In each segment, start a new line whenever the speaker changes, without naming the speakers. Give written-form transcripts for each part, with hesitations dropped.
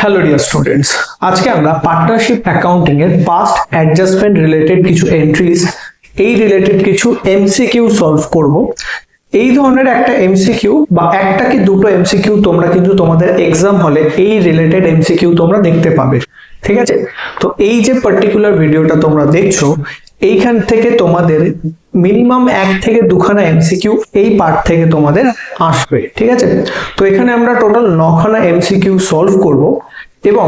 Hello dear students, আজকে আমরা partnership accounting এর পাস্ট অ্যাডজাস্টমেন্ট রিলেটেড কিছু এন্ট্রিজ এই রিলেটেড কিছু এমসিকিউ সলভ করব। এই ধরনের একটা এমসিকিউ বা একটা কি দুটো এমসিকিউ তোমরা কিন্তু তোমাদের এক্সাম হলে এই রিলেটেড এমসিকিউ তোমরা দেখতে পাবে, ঠিক আছে? তো এই যে পার্টিকুলার ভিডিওটা তোমরা দেখছো, এইখান থেকে তোমাদের মিনিমাম 1 থেকে 2খানা এমসিকিউ এই পার্ট থেকে তোমাদের আসবে, ঠিক আছে? তো এখানে আমরা টোটাল 9খানা এমসিকিউ সলভ করব এবং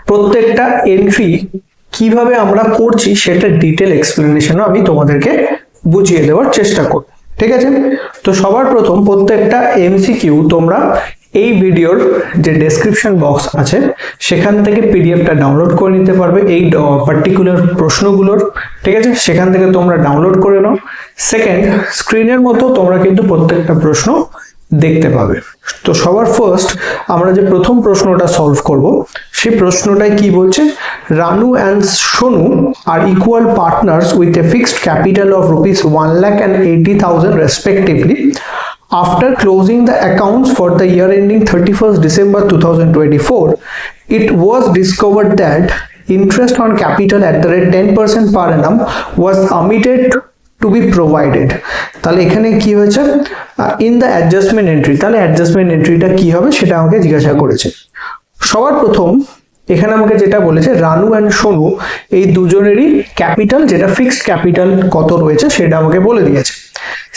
প্রত্যেকটা এন্ট্রি কিভাবে আমরা করছি সেটা ডিটেল এক্সপ্লেনেশনও আমি তোমাদেরকে বুঝিয়ে দেওয়ার চেষ্টা করব, ঠিক আছে? তো সবার প্রথম প্রত্যেকটা এমসিকিউ তোমরা এই ভিডিওর যে ডেসক্রিপশন বক্স আছে সেখান থেকে পিডিএফটা ডাউনলোড করে নিতে পারবে এই পার্টিকুলার প্রশ্নগুলোর, ঠিক আছে? সেখান থেকে তোমরা ডাউনলোড করে নাও। সেকেন্ড, স্ক্রিনের মতো তোমরা কিন্তু প্রত্যেকটা প্রশ্ন দেখতে পাবে। তো সবার ফার্স্ট আমরা যে প্রথম প্রশ্নটা সলভ করব সেই প্রশ্নটাই কি বলছে, Ranu and Sonu are equal partners with a fixed capital of ₹1,80,000 respectively. After closing the accounts for the year ending 31st December 2024, it was discovered that interest on capital at the rate 10% per annum was omitted to be provided. তাহলে এখানে কি হয়েছে, in the adjustment entry, তাহলে adjustment এন্ট্রিটা কি হবে সেটা আমাকে জিজ্ঞাসা করেছে। সবার প্রথম এখানে আমাকে যেটা বলেছে, রানু অ্যান্ড সোনু এই দুজনেরই ক্যাপিটাল, যেটা ফিক্সড ক্যাপিটাল কত রয়েছে সেটা আমাকে বলে দিয়েছে।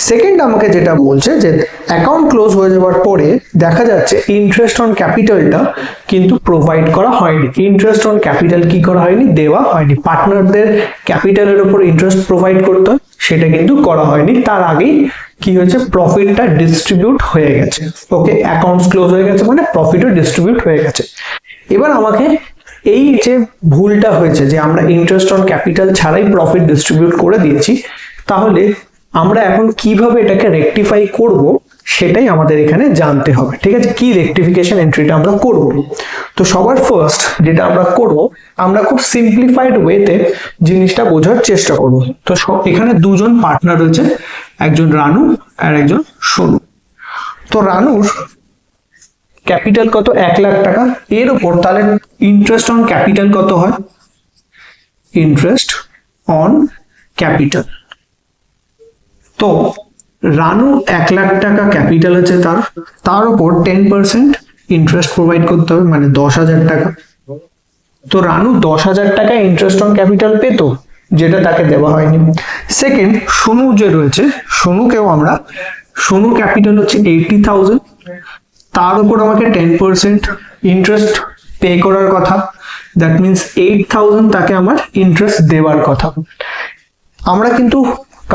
সেকেন্ড আমাকে যেটা বলছে যে অ্যাকাউন্ট ক্লোজ হয়ে যাওয়ার পরে দেখা যাচ্ছে ইন্টারেস্ট অন ক্যাপিটালটা কিন্তু প্রোভাইড করা হয়নি। ইন্টারেস্ট অন ক্যাপিটাল কি করা হয়নি, দেওয়া হয়নি। পার্টনারদের ক্যাপিটালের উপর ইন্টারেস্ট প্রোভাইড করতে হয়, সেটা কিন্তু করা হয়নি। তার আগেই কি হয়েছে, প্রফিটটা ডিস্ট্রিবিউট হয়ে গেছে। ওকে, অ্যাকাউন্টস ক্লোজ হয়ে গেছে মানে প্রফিটও ডিস্ট্রিবিউট হয়ে গেছে। এবার আমাকে এই যে ভুলটা হয়েছে যে আমরা ইন্টারেস্ট অন ক্যাপিটাল ছাড়াই প্রফিট ডিস্ট্রিবিউট করে দিয়েছি, তাহলে আমরা এখন কিভাবে এটাকে রেকটিফাই করব সেটাই আমাদের এখানে জানতে হবে, ঠিক আছে? কি রেকটিফিকেশন এন্ট্রিটা আমরা করব। তো সবার ফার্স্ট যেটা আমরা করব, আমরা খুব সিম্পলিফাইড ওয়েতে জিনিসটা বোঝার চেষ্টা করব। তো এখানে দুজন পার্টনার রয়েছে, একজন রানু আর একজন সোনু। তো রানুর ক্যাপিটাল কত, 1 লাখ টাকা। এর উপর তাহলে ইন্টারেস্ট অন ক্যাপিটাল কত হয়, ইন্টারেস্ট অন ক্যাপিটাল। তো রানু 1 লাখ টাকা ক্যাপিটাল আছে, তার উপর 10% ইন্টারেস্ট প্রোভাইড করতে হবে, মানে 10,000 টাকা। তো রানু 10,000 টাকা ইন্টারেস্ট অন ক্যাপিটাল পেত, যেটা তাকে দেওয়া হয়নি। সেকেন্ড, সোনু যে রয়েছে, সোনু ক্যাপিটাল হচ্ছে 80,000, তার উপর আমাকে 10% ইন্টারেস্ট পে করার কথা। দ্যাট মিনস 8,000 তাকে আমার ইন্টারেস্ট দেওয়ার কথা। আমরা কিন্তু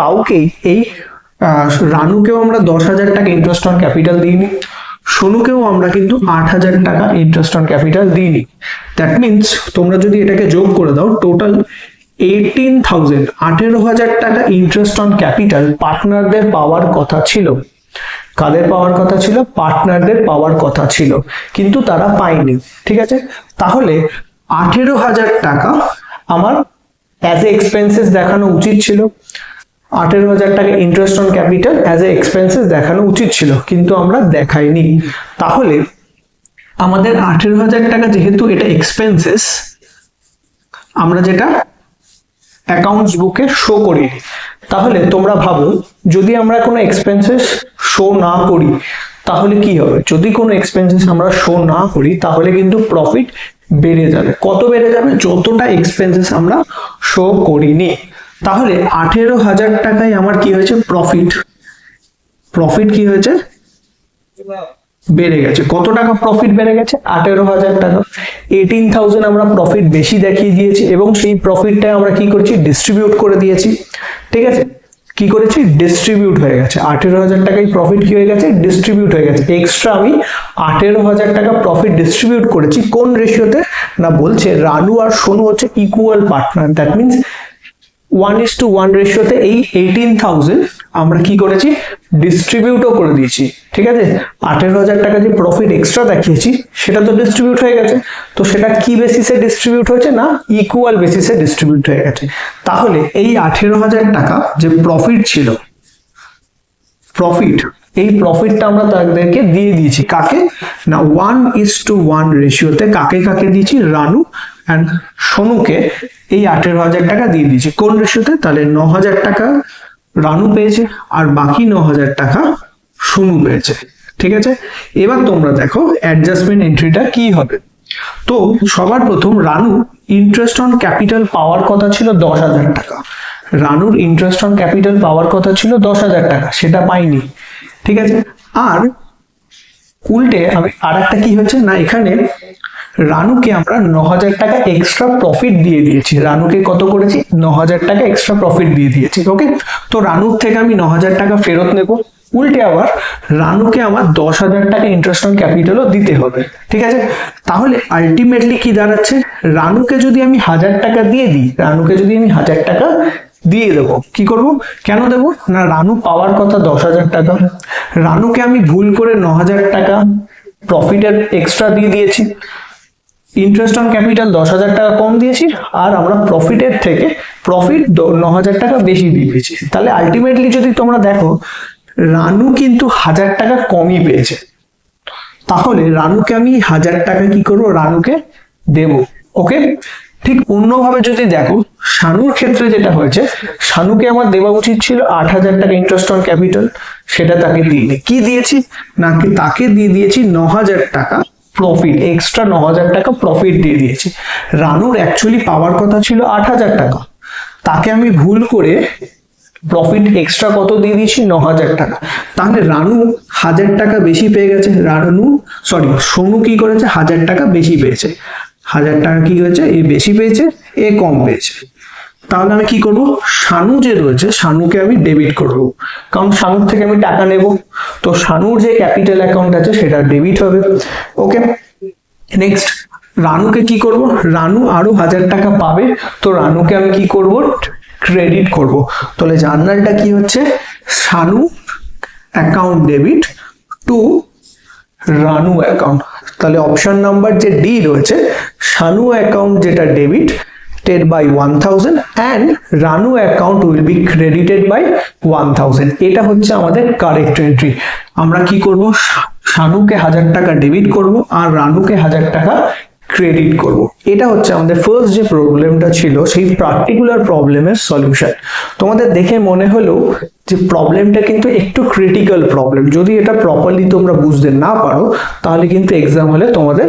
কাউকেই এই রানুকেও আমরা 10,000 টাকা ইন্টারেস্ট অন ক্যাপিটাল দিইনি, সোনুকেও আমরা কিন্তু 8,000 টাকা ইন্টারেস্ট অন ক্যাপিটাল দিইনি। দ্যাট মিনস তোমরা যদি এটাকে যোগ করে দাও, টোটাল 18,000 টাকা ইন্টারেস্ট অন ক্যাপিটাল পার্টনারদের পাওয়ার কথা ছিল। কাদের পাওয়ার কথা ছিল, পার্টনারদের পাওয়ার কথা ছিল, কিন্তু তারা পায়নি, ঠিক আছে? তাহলে 18,000 টাকা আমার অ্যাজ এ এক্সপেন্সেস দেখানো উচিত ছিল। 18,000 টাকা interest on capital as a expenses দেখানো উচিত ছিল, কিন্তু আমরা দেখাইনি। তাহলে আমাদের 18,000 টাকা যেহেতু এটা এক্সপেন্সেস, আমরা যেটা অ্যাকাউন্টস বুকে শো করি, তাহলে তোমরা ভাবো যদি আমরা কোনো এক্সপেন্সেস শো না করি তাহলে কি হবে? যদি কোনো এক্সপেন্সেস আমরা শো না করি তাহলে কিন্তু প্রফিট বেড়ে যাবে। কত বেড়ে যাবে? যতটা এক্সপেন্সেস আমরা শো করিনি। তাহলে 18,000 টাকায় আমার কি হয়েছে, প্রফিট কি হয়েছে, বেড়ে গেছে। কত টাকা প্রফিট বেড়ে গেছে? 18,000 টাকা। 18,000 আমরা প্রফিট বেশি দেখিয়ে দিয়েছি এবং সেই প্রফিটটা আমরা কি করেছি, ডিস্ট্রিবিউট করে দিয়েছি, ঠিক আছে? কি করেছি, ডিস্ট্রিবিউট হয়ে গেছে। 18,000 টাকায় প্রফিট কি হয়ে গেছে, ডিস্ট্রিবিউট হয়ে গেছে। এক্সট্রা আমি 18,000 টাকা প্রফিট ডিস্ট্রিবিউট করেছি। কোন রেশিওতে না, বলছে রানু আর সোনু হচ্ছে ইকুয়াল পার্টনার। দ্যাট মিনস 1:1 রেশিওতে এই 18,000 আমরা কি করেছি, ডিস্ট্রিবিউটও করে দিয়েছি, ঠিক আছে? 18,000 টাকা যে প্রফিট এক্সট্রা দেখিয়েছি সেটা তো ডিস্ট্রিবিউট হয়ে গেছে। তো সেটা কি বেসিসে ডিস্ট্রিবিউট হয়েছে, না ইকুয়াল বেসিসে ডিস্ট্রিবিউট হয়ে গেছে। তাহলে এই 18,000 টাকা যে প্রফিট ছিল, প্রফিট এই প্রফিটটা আমরা তাদেরকে দিয়ে দিয়েছি, কাকে না 1:1 রেশিওতে কাকে কাকে দিয়েছি, রানু অ্যান্ড সোনুকে এই 18,000 টাকা দিয়ে দিয়েছি। কোন রেশিওতে, তাহলে 9,000 টাকা রানু পেয়েছে আর বাকি 9,000 টাকা সোনু পেয়েছে। ঠিক আছে, এবার তোমরা দেখো অ্যাডজাস্টমেন্ট এন্ট্রিটা কি হবে। তো সবার প্রথম রানু ইন্টারেস্ট অন ক্যাপিটাল পাওয়ার কথা ছিল 10,000 টাকা, রানুর ইন্টারেস্ট অন ক্যাপিটাল পাওয়ার কথা ছিল 10,000 টাকা, সেটা পাইনি। ঠিক আছে, আর উল্টে আমি আর একটা কি হচ্ছে না, এখানে রানুকে আমরা 9,000 টাকা এক্সট্রা প্রফিট দিয়ে দিয়েছি। রানুকে কত করেছি, 9,000 টাকা এক্সট্রা প্রফিট দিয়ে দিয়েছি। ওকে, তো রানুর থেকে আমি 9,000 টাকা ফেরত নেব, উল্টে আবার রানুকে আমার 10,000 টাকা ইন্টারেস্ট অন ক্যাপিটালও দিতে হবে। ঠিক আছে, তাহলে আলটিমেটলি কি দাঁড়াচ্ছে, রানুকে যদি আমি 1,000 টাকা দিয়ে দিই, রানুকে যদি আমি 1,000 টাকা দিয়ে দেবো, কি করব, কেন দেবো না, রানু পাওয়ার কথা 10,000 টাকা, রানুকে আমি ভুল করে 9,000 টাকা প্রফিটের এক্সট্রা দিয়ে দিয়েছি, ইন্টারেস্ট অন ক্যাপিটাল 10,000 টাকা কম দিয়েছি, আর আমরা প্রফিটের থেকে প্রফিট 9,000 টাকা বেশি দিয়ে দিয়েছি। তাহলে আলটিমেটলি যদি তোমরা দেখো রানু কিন্তু 1,000 টাকা কমই পেয়েছে, তাহলে রানুকে আমি 1,000 টাকা কি করবো, রানুকে দেব। ওকে, ঠিক অন্যভাবে যদি দেখো শানুর ক্ষেত্রে যেটা হয়েছে, শানুকে আমার দেওয়া উচিত ছিল 8,000 টাকা ইন্টারেস্ট অন ক্যাপিটাল, সেটা তাকে দিইনি, কি দিয়েছি না, তাকে দিয়ে দিয়েছি 9,000 টাকা প্রফিট, এক্সট্রা 9,000 টাকা প্রফিট দিয়ে দিয়েছি। রানুর অ্যাকচুয়ালি পাওয়ার কথা ছিল 8,000 টাকা, তাকে আমি ভুল করে প্রফিট এক্সট্রা কত দিয়ে দিয়েছি, 9,000 টাকা। তাহলে রানু 1,000 টাকা বেশি পেয়ে গেছে, সোনু কি করেছে, 1,000 টাকা বেশি পেয়েছে, 1,000 টাকা কি হয়েছে, এ বেশি পেয়েছে, এ কম পেয়েছে। তাহলে আমি কি করব, শানু যে রয়েছে শানুকে আমি ডেবিট করব, কারণ শানুর থেকে আমি টাকা নেব, তো শানুর যে ক্যাপিটাল অ্যাকাউন্ট আছে সেটা ডেবিট হবে। ওকে, নেক্সট রানুকে কি করব, রানু আরো 1,000 টাকা পাবে, তো রানুকে আমি কি করব, ক্রেডিট করব। তাহলে জার্নালটা কি হচ্ছে, Shanu account debit to Ranu account. তাহলে অপশন নাম্বার যে ডি রয়েছে, শানু অ্যাকাউন্ট যেটা debited by 1,000 and Ranu account will be credited by 1,000, এটা হচ্ছে আমাদের কারেক্ট এন্ট্রি। আমরা কি করব, শানুকে 1,000 টাকা ডেবিট করব আর রানুকে 1,000 টাকা ক্রেডিট করব। এটা হচ্ছে আমাদের ফার্স্ট যে প্রবলেমটা ছিল, সেই পার্টিকুলার প্রবলেমের সলিউশন। তোমাদের দেখে মনে হলো যে প্রবলেমটা কিন্তু একটু ক্রিটিক্যাল প্রবলেম, যদি এটা প্রপারলি তোমরা বুঝতে না পারো তাহলে কিন্তু এক্সাম হলে তোমাদের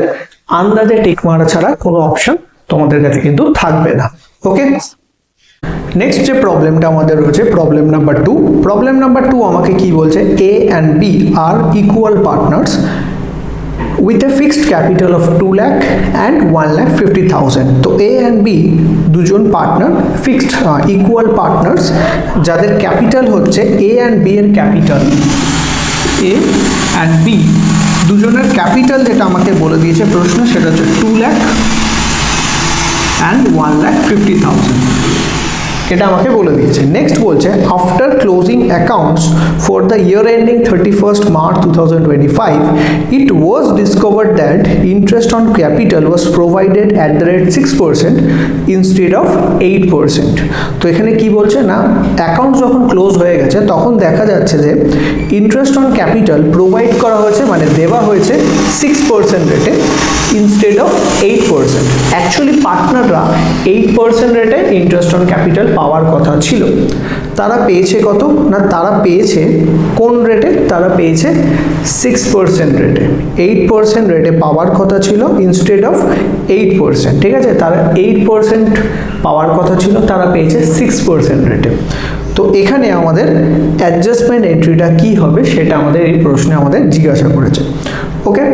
আন্দাজে টিক মারা ছাড়া কোনো অপশন তোমাদের কাছে কিন্তু থাকবে না। ওকে, নেক্সট যে প্রবলেমটা আমাদের রয়েছে প্রবলেম নাম্বার 2। প্রবলেম নাম্বার 2 আমাকে কি বলছে, A and B are equal partners with a fixed capital of 2 lakh and 1,50,000। তো A and B দুজন পার্টনার, ফিক্সড ইকুয়াল পার্টনার্স, যাদের ক্যাপিটাল হচ্ছে A and B এর ক্যাপিটাল, A and B দুজনের capital যেটা আমাকে বলে দিয়েছে প্রশ্ন, সেটা হচ্ছে 2 lakh and 1,50,000, এটা আমাকে বলে দিয়েছে। নেক্সট বলছে after closing accounts for the year ending 31st March 2025 it was discovered that interest on capital was provided at the rate 6% instead of 8%। তো এখানে কি বলছে না, অ্যাকাউন্ট যখন ক্লোজ হয়ে গেছে তখন দেখা যাচ্ছে যে ইন্টারেস্ট অন ক্যাপিটাল প্রোভাইড করা হয়েছে, মানে দেওয়া হয়েছে 6% রেটে ইনস্টেড অফ 8%। অ্যাকচুয়ালি পার্টনাররা 8% রেটে ইন্টারেস্ট অন ক্যাপিটাল পাওয়ার কথা ছিল, তারা পেয়েছে কত না, তারা পেয়েছে কোন রেটে, তারা পেয়েছে 6% রেটে। 8% রেটে পাওয়ার কথা ছিল ইনস্টেড অফ 8%। ঠিক আছে, তারা 8% পাওয়ার কথা ছিল, তারা পেয়েছে 6% রেটে। তো এখানে আমাদের অ্যাডজাস্টমেন্ট এন্ট্রিটা কি হবে সেটা আমাদের এই প্রশ্নে আমাদের জিজ্ঞাসা করেছে। ওকে,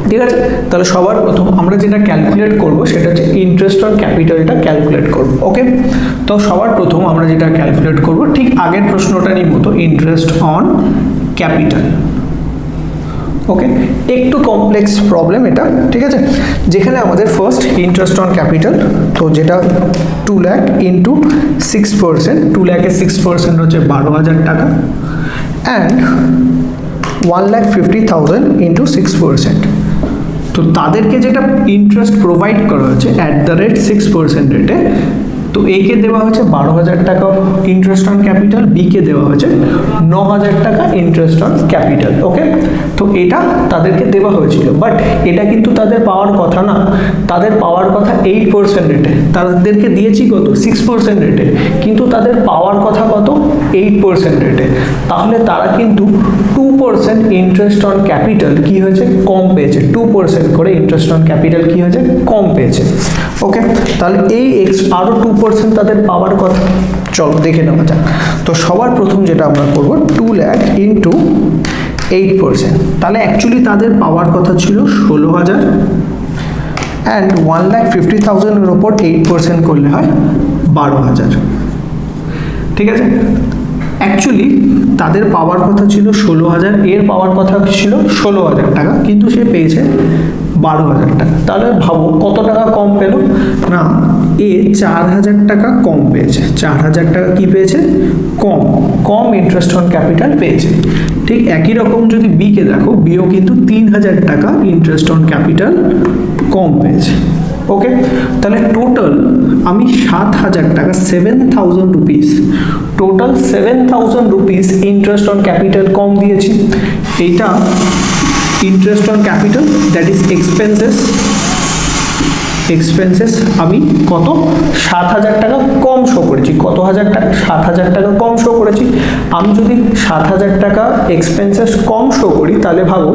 ঠিক আছে, তাহলে সবার প্রথম আমরা যেটা ক্যালকুলেট করব সেটা হচ্ছে ইন্টারেস্ট অন ক্যাপিটালটা ক্যালকুলেট করব। ওকে, তো সবার প্রথম আমরা যেটা ক্যালকুলেট করব ঠিক আগের প্রশ্নটারই মতো, ইন্টারেস্ট অন ক্যাপিটাল। ওকে, একটু কমপ্লেক্স প্রবলেম এটা, ঠিক আছে, যেখানে আমাদের ফার্স্ট ইন্টারেস্ট অন ক্যাপিটাল, তো যেটা 2 lakh ইন্টু 6%, 2 লাখে 6% হচ্ছে 12,000 টাকা, অ্যান্ড 1,50,000 ইন্টু 6%। তো তাদেরকে যেটা ইন্টারেস্ট প্রোভাইড করা হয়েছে অ্যাট দ্য রেট 6% রেটে, তো এ কে দেওয়া হয়েছে 12,000 টাকা ইন্টারেস্ট অন ক্যাপিটাল, বি কে দেওয়া হয়েছে 9,000 টাকা ইন্টারেস্ট অন ক্যাপিটাল। ওকে, তো এটা তাদেরকে দেওয়া হয়েছিল, বাট এটা কিন্তু তাদের পাওয়ার কথা না, তাদের পাওয়ার কথা 8% রেটে, তাদেরকে দিয়েছি কত 6% রেটে, কিন্তু তাদের পাওয়ার কথা কত 8% রেটে, তাহলে তারা কিন্তু 2% ইন্টারেস্ট অন ক্যাপিটাল কি হয়েছে কম পেয়েছে, 2% করে ইন্টারেস্ট অন ক্যাপিটাল কি হয়েছে কম পেয়েছে। ওকে, তাহলে এই আরো 2% তাদের পাওয়ার কথা, চলো দেখে নেওয়া যাক। তো সবার প্রথম যেটা আমরা করব 2 লাখ ইন্টু 8%, তাহলে অ্যাকচুয়ালি তাদের পাওয়ার কথা ছিল 16,000 অ্যান্ড 1,50,000 এর ওপর 8% করলে হয় 12,000। ঠিক আছে, অ্যাকচুয়ালি তাদের পাওয়ার কথা ছিল 16,000, এর পাওয়ার কথা ছিল 16,000 টাকা, কিন্তু সে পেয়েছে 12,000 টাকা। তাহলে ভাবো কত টাকা কম পেল না, এ 4,000 টাকা কম পেয়েছে, 4,000 টাকা কি পেয়েছে কম ইন্টারেস্ট অন ক্যাপিটাল পেয়েছে। ঠিক একই রকম যদি বি কে দেখো, বিও কিন্তু 3,000 টাকা ইন্টারেস্ট অন ক্যাপিটাল কম পেয়েছে। ওকে, তাহলে টোটাল আমি 7,000 টাকা 7,000 rupees, total 7,000 rupees interest on capital কম দিয়েছি। এইটা interest on capital, that is expenses আমি কত 7,000 টাকা কম শো করেছি, কত হাজার টাকা 7,000 টাকা কম শো করেছি। আমি যদি 7,000 টাকা এক্সপেন্সেস কম শো করি, তাহলে ভাবো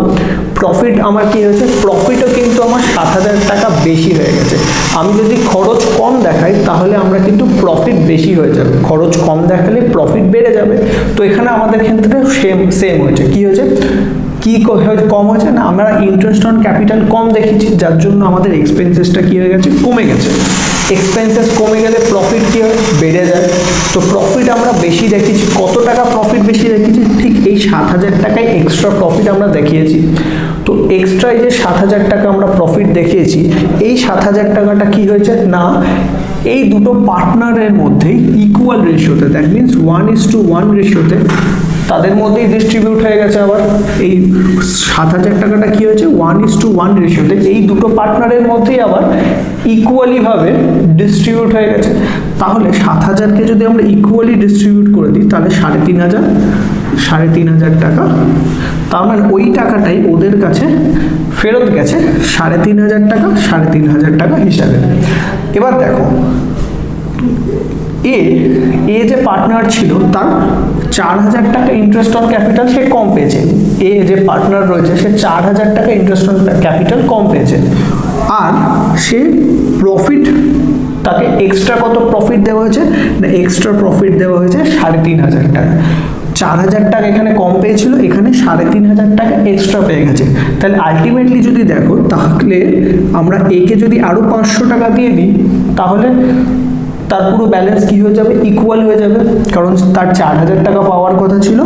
প্রফিট আমার কি হয়েছে, প্রফিটও কিন্তু আমার 7,000 টাকা বেশি হয়ে গেছে। আমি যদি খরচ কম দেখাই তাহলে আমরা কিন্তু প্রফিট বেশি হয়ে যাবে, খরচ কম দেখালে প্রফিট বেড়ে যাবে। তো এখানে আমাদের ক্ষেত্রে সেম হয়েছে, কি হয়েছে কি কম হয়েছে না, আমরা ইন্টারেস্ট অন ক্যাপিটাল কম দেখেছি, যার জন্য আমাদের এক্সপেন্সেসটা কি হয়ে গেছে কমে গেছে। এক্সপেন্সেস কমে গেলে প্রফিট কি হয় বেড়ে যায়। তো প্রফিট আমরা বেশি দেখেছি, কত টাকা প্রফিট বেশি দেখেছি, ঠিক এই 7,000 টাকায় এক্সট্রা প্রফিট আমরা দেখিয়েছি। তো এক্সট্রা এই যে 7,000 টাকা আমরা প্রফিট দেখিয়েছি, এই 7,000 টাকাটা কি হয়েছে না এই দুটো পার্টনারের মধ্যেই ইকুয়াল রেশিওতে, দ্যাট মিনস 1:1 রেশিওতে তাদের মধ্যেই ডিস্ট্রিবিউট হয়ে গেছে। আবার এই 7,000 টাকাটা কি হয়েছে 1:1 রেশিওতে এই দুটো পার্টনারের মধ্যেই আবার ইকুয়ালি ভাবে ডিস্ট্রিবিউট হয়ে গেছে। তাহলে 7,000কে যদি আমরা ইকুয়ালি ডিস্ট্রিবিউট করে দিই, তাহলে 3,500 টাকা, তার মানে ওই টাকাটাই ওদের কাছে ফেরত গেছে 3,500 টাকা, 3,500 টাকা হিসাবে। এবার দেখো এ যে পার্টনার ছিল তার 4,000 টাকা ইন্টারেস্ট অন ক্যাপিটাল সে কম পেয়েছে, এ যে পার্টনার রয়েছে সে 4,000 টাকা ইন্টারেস্ট অন ক্যাপিটাল কম পেয়েছে, আর সে প্রফিট তাকে এক্সট্রা কত প্রফিট দেওয়া হয়েছে না, এক্সট্রা প্রফিট দেওয়া হয়েছে 3,500 টাকা। 4,000 টাকা এখানে কম পেয়েছিল, এখানে 3,500 টাকা এক্সট্রা পেয়ে গেছে। তাহলে আলটিমেটলি যদি দেখো, তাহলে আমরা একে যদি আরো 500 টাকা দিয়ে দিই, তাহলে তার পুরো ব্যালেন্স কি হয়ে যাবে ইকুয়াল হয়ে যাবে, কারণ তার 4,000 টাকা পাওয়ার কথা ছিল,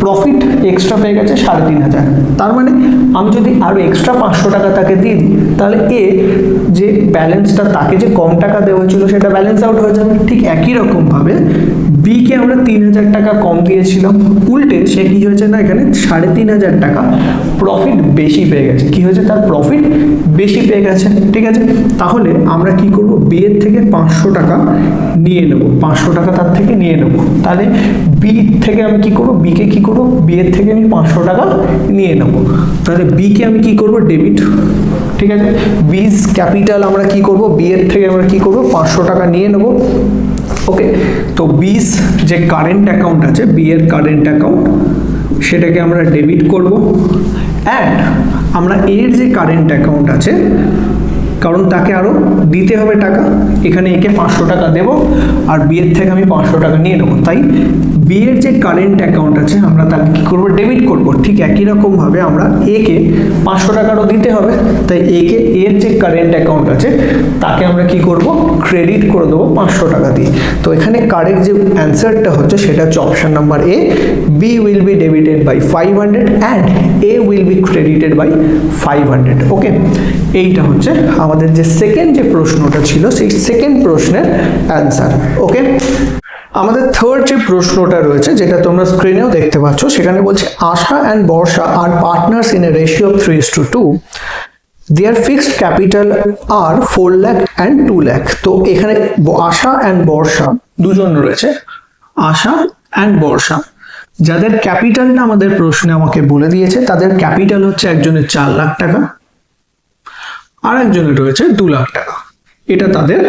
প্রফিট এক্সট্রা পেয়ে গেছে 3,500। তার মানে আমি যদি আরো এক্সট্রা 500 টাকা তাকে দিই, তাহলে এ যে ব্যালেন্সটা তাকে যে কম টাকা দেওয়া হয়েছিল সেটা ব্যালেন্স আউট হয়ে যাবে। ঠিক একই রকম ভাবে বি কে আমরা 3,000 টাকা কম দিয়েছিলাম, উল্টে সে কি হয়েছে না এখানে 3,500 টাকা প্রফিট বেশি পেয়ে গেছে, কি হয়েছে তার প্রফিট বেশি পেয়ে গেছে। ঠিক আছে, তাহলে আমরা কি করব, বি এর থেকে 500 টাকা নিয়ে নেব, 500 টাকা তার থেকে নিয়ে নেব। তাহলে বি থেকে আমি কি করব, বি কে কি করব, বি এর থেকে আমি 500 টাকা নিয়ে নেব। তাহলে বি কে আমি কি করব ডেবিট, ঠিক আছে, বিজ ক্যাপিটাল আমরা কি করব, বি এর থেকে আমরা কি করব 500 টাকা নিয়ে নেব। ওকে, তো বিজ যে কারেন্ট অ্যাকাউন্ট আছে, বি এর কারেন্ট অ্যাকাউন্ট, সেটাকে আমরা ডেবিট করব। অ্যান্ড আমরা এর যে কারেন্ট অ্যাকাউন্ট আছে, কারণ তাকে আরো দিতে হবে টাকা, এখানে একে 500 টাকা দেব আর বি এর থেকে আমি 500 টাকা নিয়ে নেবো, তাই বি এর যে কারেন্ট অ্যাকাউন্ট আছে আমরা তাকে কি করব ডেবিট করব। ঠিক একই রকম ভাবে আমরা এ কে 500 টাকারও দিতে হবে, তাই একে এর যে কারেন্ট অ্যাকাউন্ট আছে তাকে আমরা কি করব ক্রেডিট করে দেবো 500 টাকা দিয়ে। তো এখানে কারেক্ট যে অ্যান্সারটা হচ্ছে সেটা হচ্ছে option number A, B will be debited by 500 and A will be credited by 500। Okay, এইটা হচ্ছে আমাদের যে সেকেন্ড যে প্রশ্নটা ছিল সেই সেকেন্ড প্রশ্নের অ্যান্সার। ওকে, আমাদের থার্ড যে প্রশ্নটা রয়েছে, যেটা তোমরা স্ক্রিনেও দেখতে পাচ্ছ, সেখানে বলছে Asha and Barsha are partners in a ratio of 3:2 their fixed capital are 4 lakh and 2 lakh. তো এখানে আশা and বর্ষা দুজন রয়েছে, আশা and বর্ষা, যাদের ক্যাপিটালটা আমাদের প্রশ্নে আমাকে বলে দিয়েছে, তাদের ক্যাপিটাল হচ্ছে একজনের 4 লাখ টাকা আর একজনের রয়েছে 2 লাখ টাকা। এটা তাদের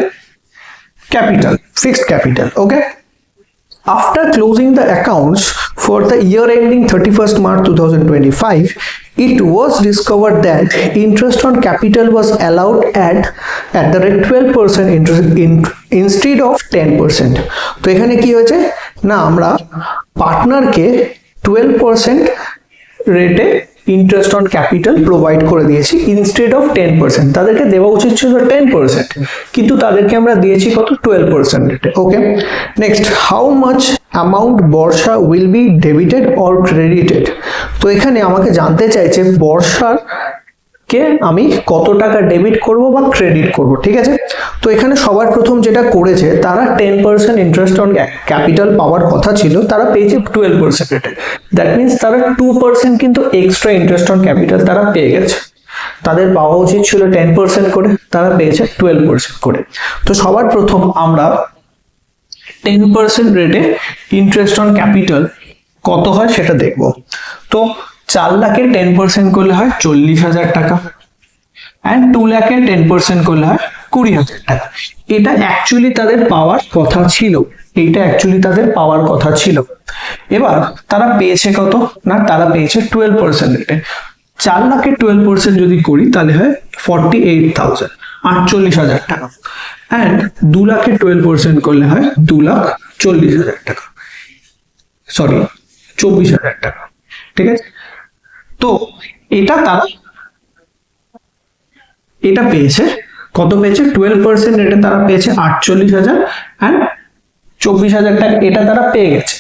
capital, fixed capital. Okay, after closing the accounts for the year ending 31st March 2025, it was discovered that interest on capital was allowed at the rate 12% interest instead of 10%. তো এখানে কি হয়েছে না, আমরা পার্টনারকে 12% রেটে ইন্টারেস্ট অন ক্যাপিটাল প্রোভাইড করে দিয়েছি ইনস্টেড অফ 10%। তাদেরকে দেওয়া উচিত ছিল 10%, কিন্তু তাদেরকে আমরা দিয়েছি কত, 12% রেটে। Okay, next, how much amount Barsha will be debited or credited. তো এখানে আমাকে জানতে চাইছে বর্ষার কে আমি কত টাকা ডেবিট করব বা ক্রেডিট করব। ঠিক আছে, তো এখানে সবার প্রথম যেটা করেছে, তারা 10% ইন্টারেস্ট অন ক্যাপিটাল পাওয়ার কথা ছিল, তারা পেয়েছে 12% রেটে। দ্যাট মিনস তারা 2% কিন্তু এক্সট্রা ইন্টারেস্ট অন ক্যাপিটাল তারা পেয়ে গেছে। তাদের পাওয়া উচিত ছিল 10% করে, তারা পেয়েছে 12% করে। তো সবার প্রথম আমরা 10% রেটে ইন্টারেস্ট অন ক্যাপিটাল কত হয় সেটা দেখব। তো 4 লাখের 10% করলে হয় 40,000 টাকা, অ্যান্ড 2 লাখের 10% করলে হয় 20,000 টাকা। এটা অ্যাকচুয়ালি তাদের পাওয়ার কথা ছিল, এইটা অ্যাকচুয়ালি তাদের পাওয়ার কথা ছিল। এবার তারা পেয়েছে কত না, তারা পেয়েছে 12% রেটে। 4 লাখের 12% যদি করি তাহলে হয় 48,000, 48,000 টাকা, অ্যান্ড 2 লাখের 12% করলে হয় 2,40,000 টাকা, সরি 24,000 টাকা। ঠিক আছে, তো এটা তারা এটা পেয়েছে কত, পেয়েছে 12% রেটে তারা পেয়েছে 48,000 অ্যান্ড 24,000 টাকা, এটা তারা পেয়ে গেছে।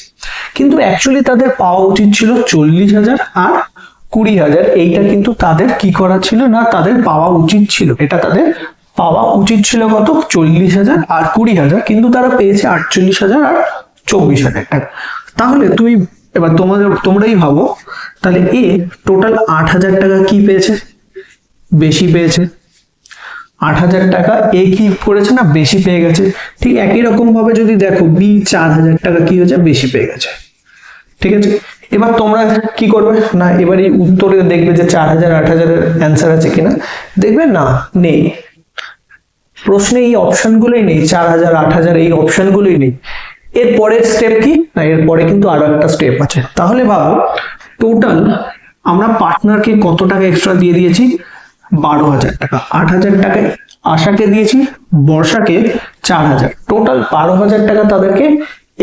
কিন্তু অ্যাকচুয়ালি তাদের পাওয়া উচিত ছিল 40,000 আর 20,000। এইটা কিন্তু তাদের কি করা ছিল না, তাদের পাওয়া উচিত ছিল, এটা তাদের পাওয়া উচিত ছিল কত, 40,000 আর 20,000, কিন্তু তারা পেয়েছে 48,000 আর 24,000 টাকা। তাহলে তুমি এবার তোমরাই ভাবো, তাহলে এ টোটাল 8,000 টাকা কি পেয়েছে, বেশি পেয়েছে। 8,000 টাকা এ কি করেছে না, বেশি পেয়ে গেছে। ঠিক একই রকম ভাবে যদি দেখো, বি 4,000 টাকা কি হয়েছে, বেশি পেয়ে গেছে। ঠিক আছে, এবার তোমরা কি করবে না, এবার এই উত্তরে দেখবে যে 4,000 8,000 এর অ্যান্সার আছে কিনা, দেখবে না, নেই। প্রশ্নে এই অপশনগুলোই নেই, 4,000 8,000 এই অপশনগুলোই নেই। এর পরের স্টেপ কি না, এরপরে কিন্তু আরো একটা স্টেপ আছে। তাহলে ভাবো, টোটাল আমরা পার্টনারকে কত টাকা এক্সট্রা দিয়ে দিয়েছি, 12,000 টাকা। 8,000 টাকায় আশাকে দিয়েছি, বর্ষাকে 4,000, টোটাল 12,000 টাকা তাদেরকে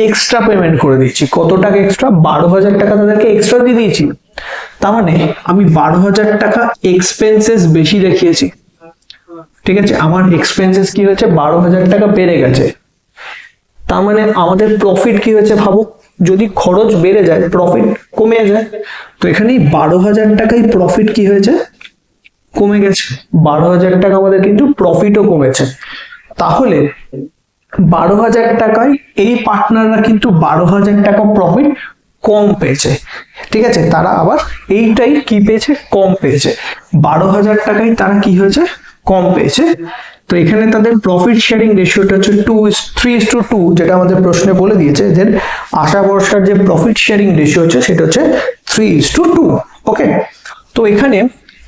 এক্সট্রা পেমেন্ট করে দিয়েছি। কত টাকা এক্সট্রা, 12,000 টাকা তাদেরকে এক্সট্রা দিয়ে দিয়েছি। তার মানে আমি 12,000 টাকা এক্সপেন্সেস বেশি দেখিয়েছি। ঠিক আছে, আমার এক্সপেন্সেস কি হয়েছে, 12,000 টাকা বেড়ে গেছে। তার মানে আমাদের প্রফিট কি হয়েছে, ভাবো, যদি খরচ বেড়ে যায় প্রফিট কমে যায়। তো এখানে 12,000 টাকায় প্রফিট কি হয়েছে, কমে গেছে। 12,000 টাকা আমাদের কিন্তু প্রফিটও কমেছে। তাহলে 12,000 টাকায় এই পার্টনাররা কিন্তু 12,000 টাকা প্রফিট কম পেয়েছে। ঠিক আছে, তারা আবার এইটাই কি পেয়েছে, কম পেয়েছে। 12,000 টাকায় তারা কি হয়েছে, কম পেয়েছে। তো এখানে তাদের প্রফিট শেয়ারিং রেশিওটা হচ্ছে 3:2, যেটা আমাদের প্রশ্নে বলে দিয়েছে যে আশা বর্ষার যে প্রফিট শেয়ারিং রেশিও হচ্ছে সেটা হচ্ছে 3:2। ওকে, তো এখানে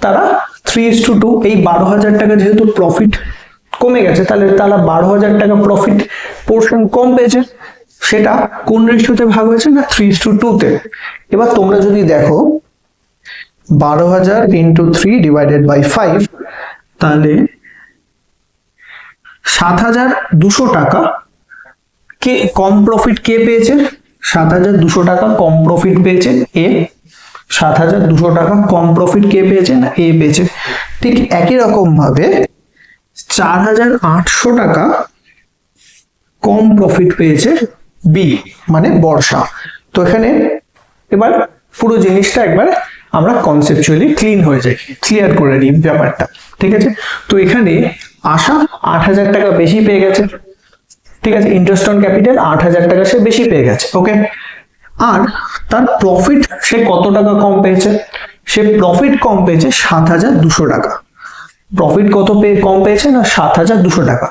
তারা 3:2, এই 12,000 টাকা যেহেতু প্রফিট কমে গেছে, তাহলে তারা 12,000 টাকা প্রফিট পোর্শন কম পেয়েছে। সেটা কোন রেশিওতে ভাগ হয়েছে না, 3:2 তে। এবার তোমরা যদি দেখো 12,000 × 3 / 5, তাহলে 7,200 টাকা কে কম প্রফিট কে পেয়েছে, 7,200 টাকা কম প্রফিট পেয়েছে এ। 7,200 টাকা কম প্রফিট কে পেয়েছে না, এ পেয়েছে। ঠিক একই রকম ভাবে 4,800 টাকা কম প্রফিট পেয়েছে বি, মানে বর্ষা। তো এখানে এবার পুরো জিনিসটা একবার আমরা কনসেপচুয়ালি ক্লিয়ার করে নিই ব্যাপারটা। ঠিক আছে, তো এখানে আশা 8,000 টাকা বেশি পেয়ে গেছে। ঠিক আছে, ইন্টারেস্ট অন ক্যাপিটাল 8,000 টাকা সে বেশি পেয়ে গেছে। ওকে, আর তার প্রফিট সে কত টাকা কম পেয়েছে, সে প্রফিট কম পেয়েছে 7,200 টাকা। প্রফিট কত কম পেয়েছে না 7,200 টাকা,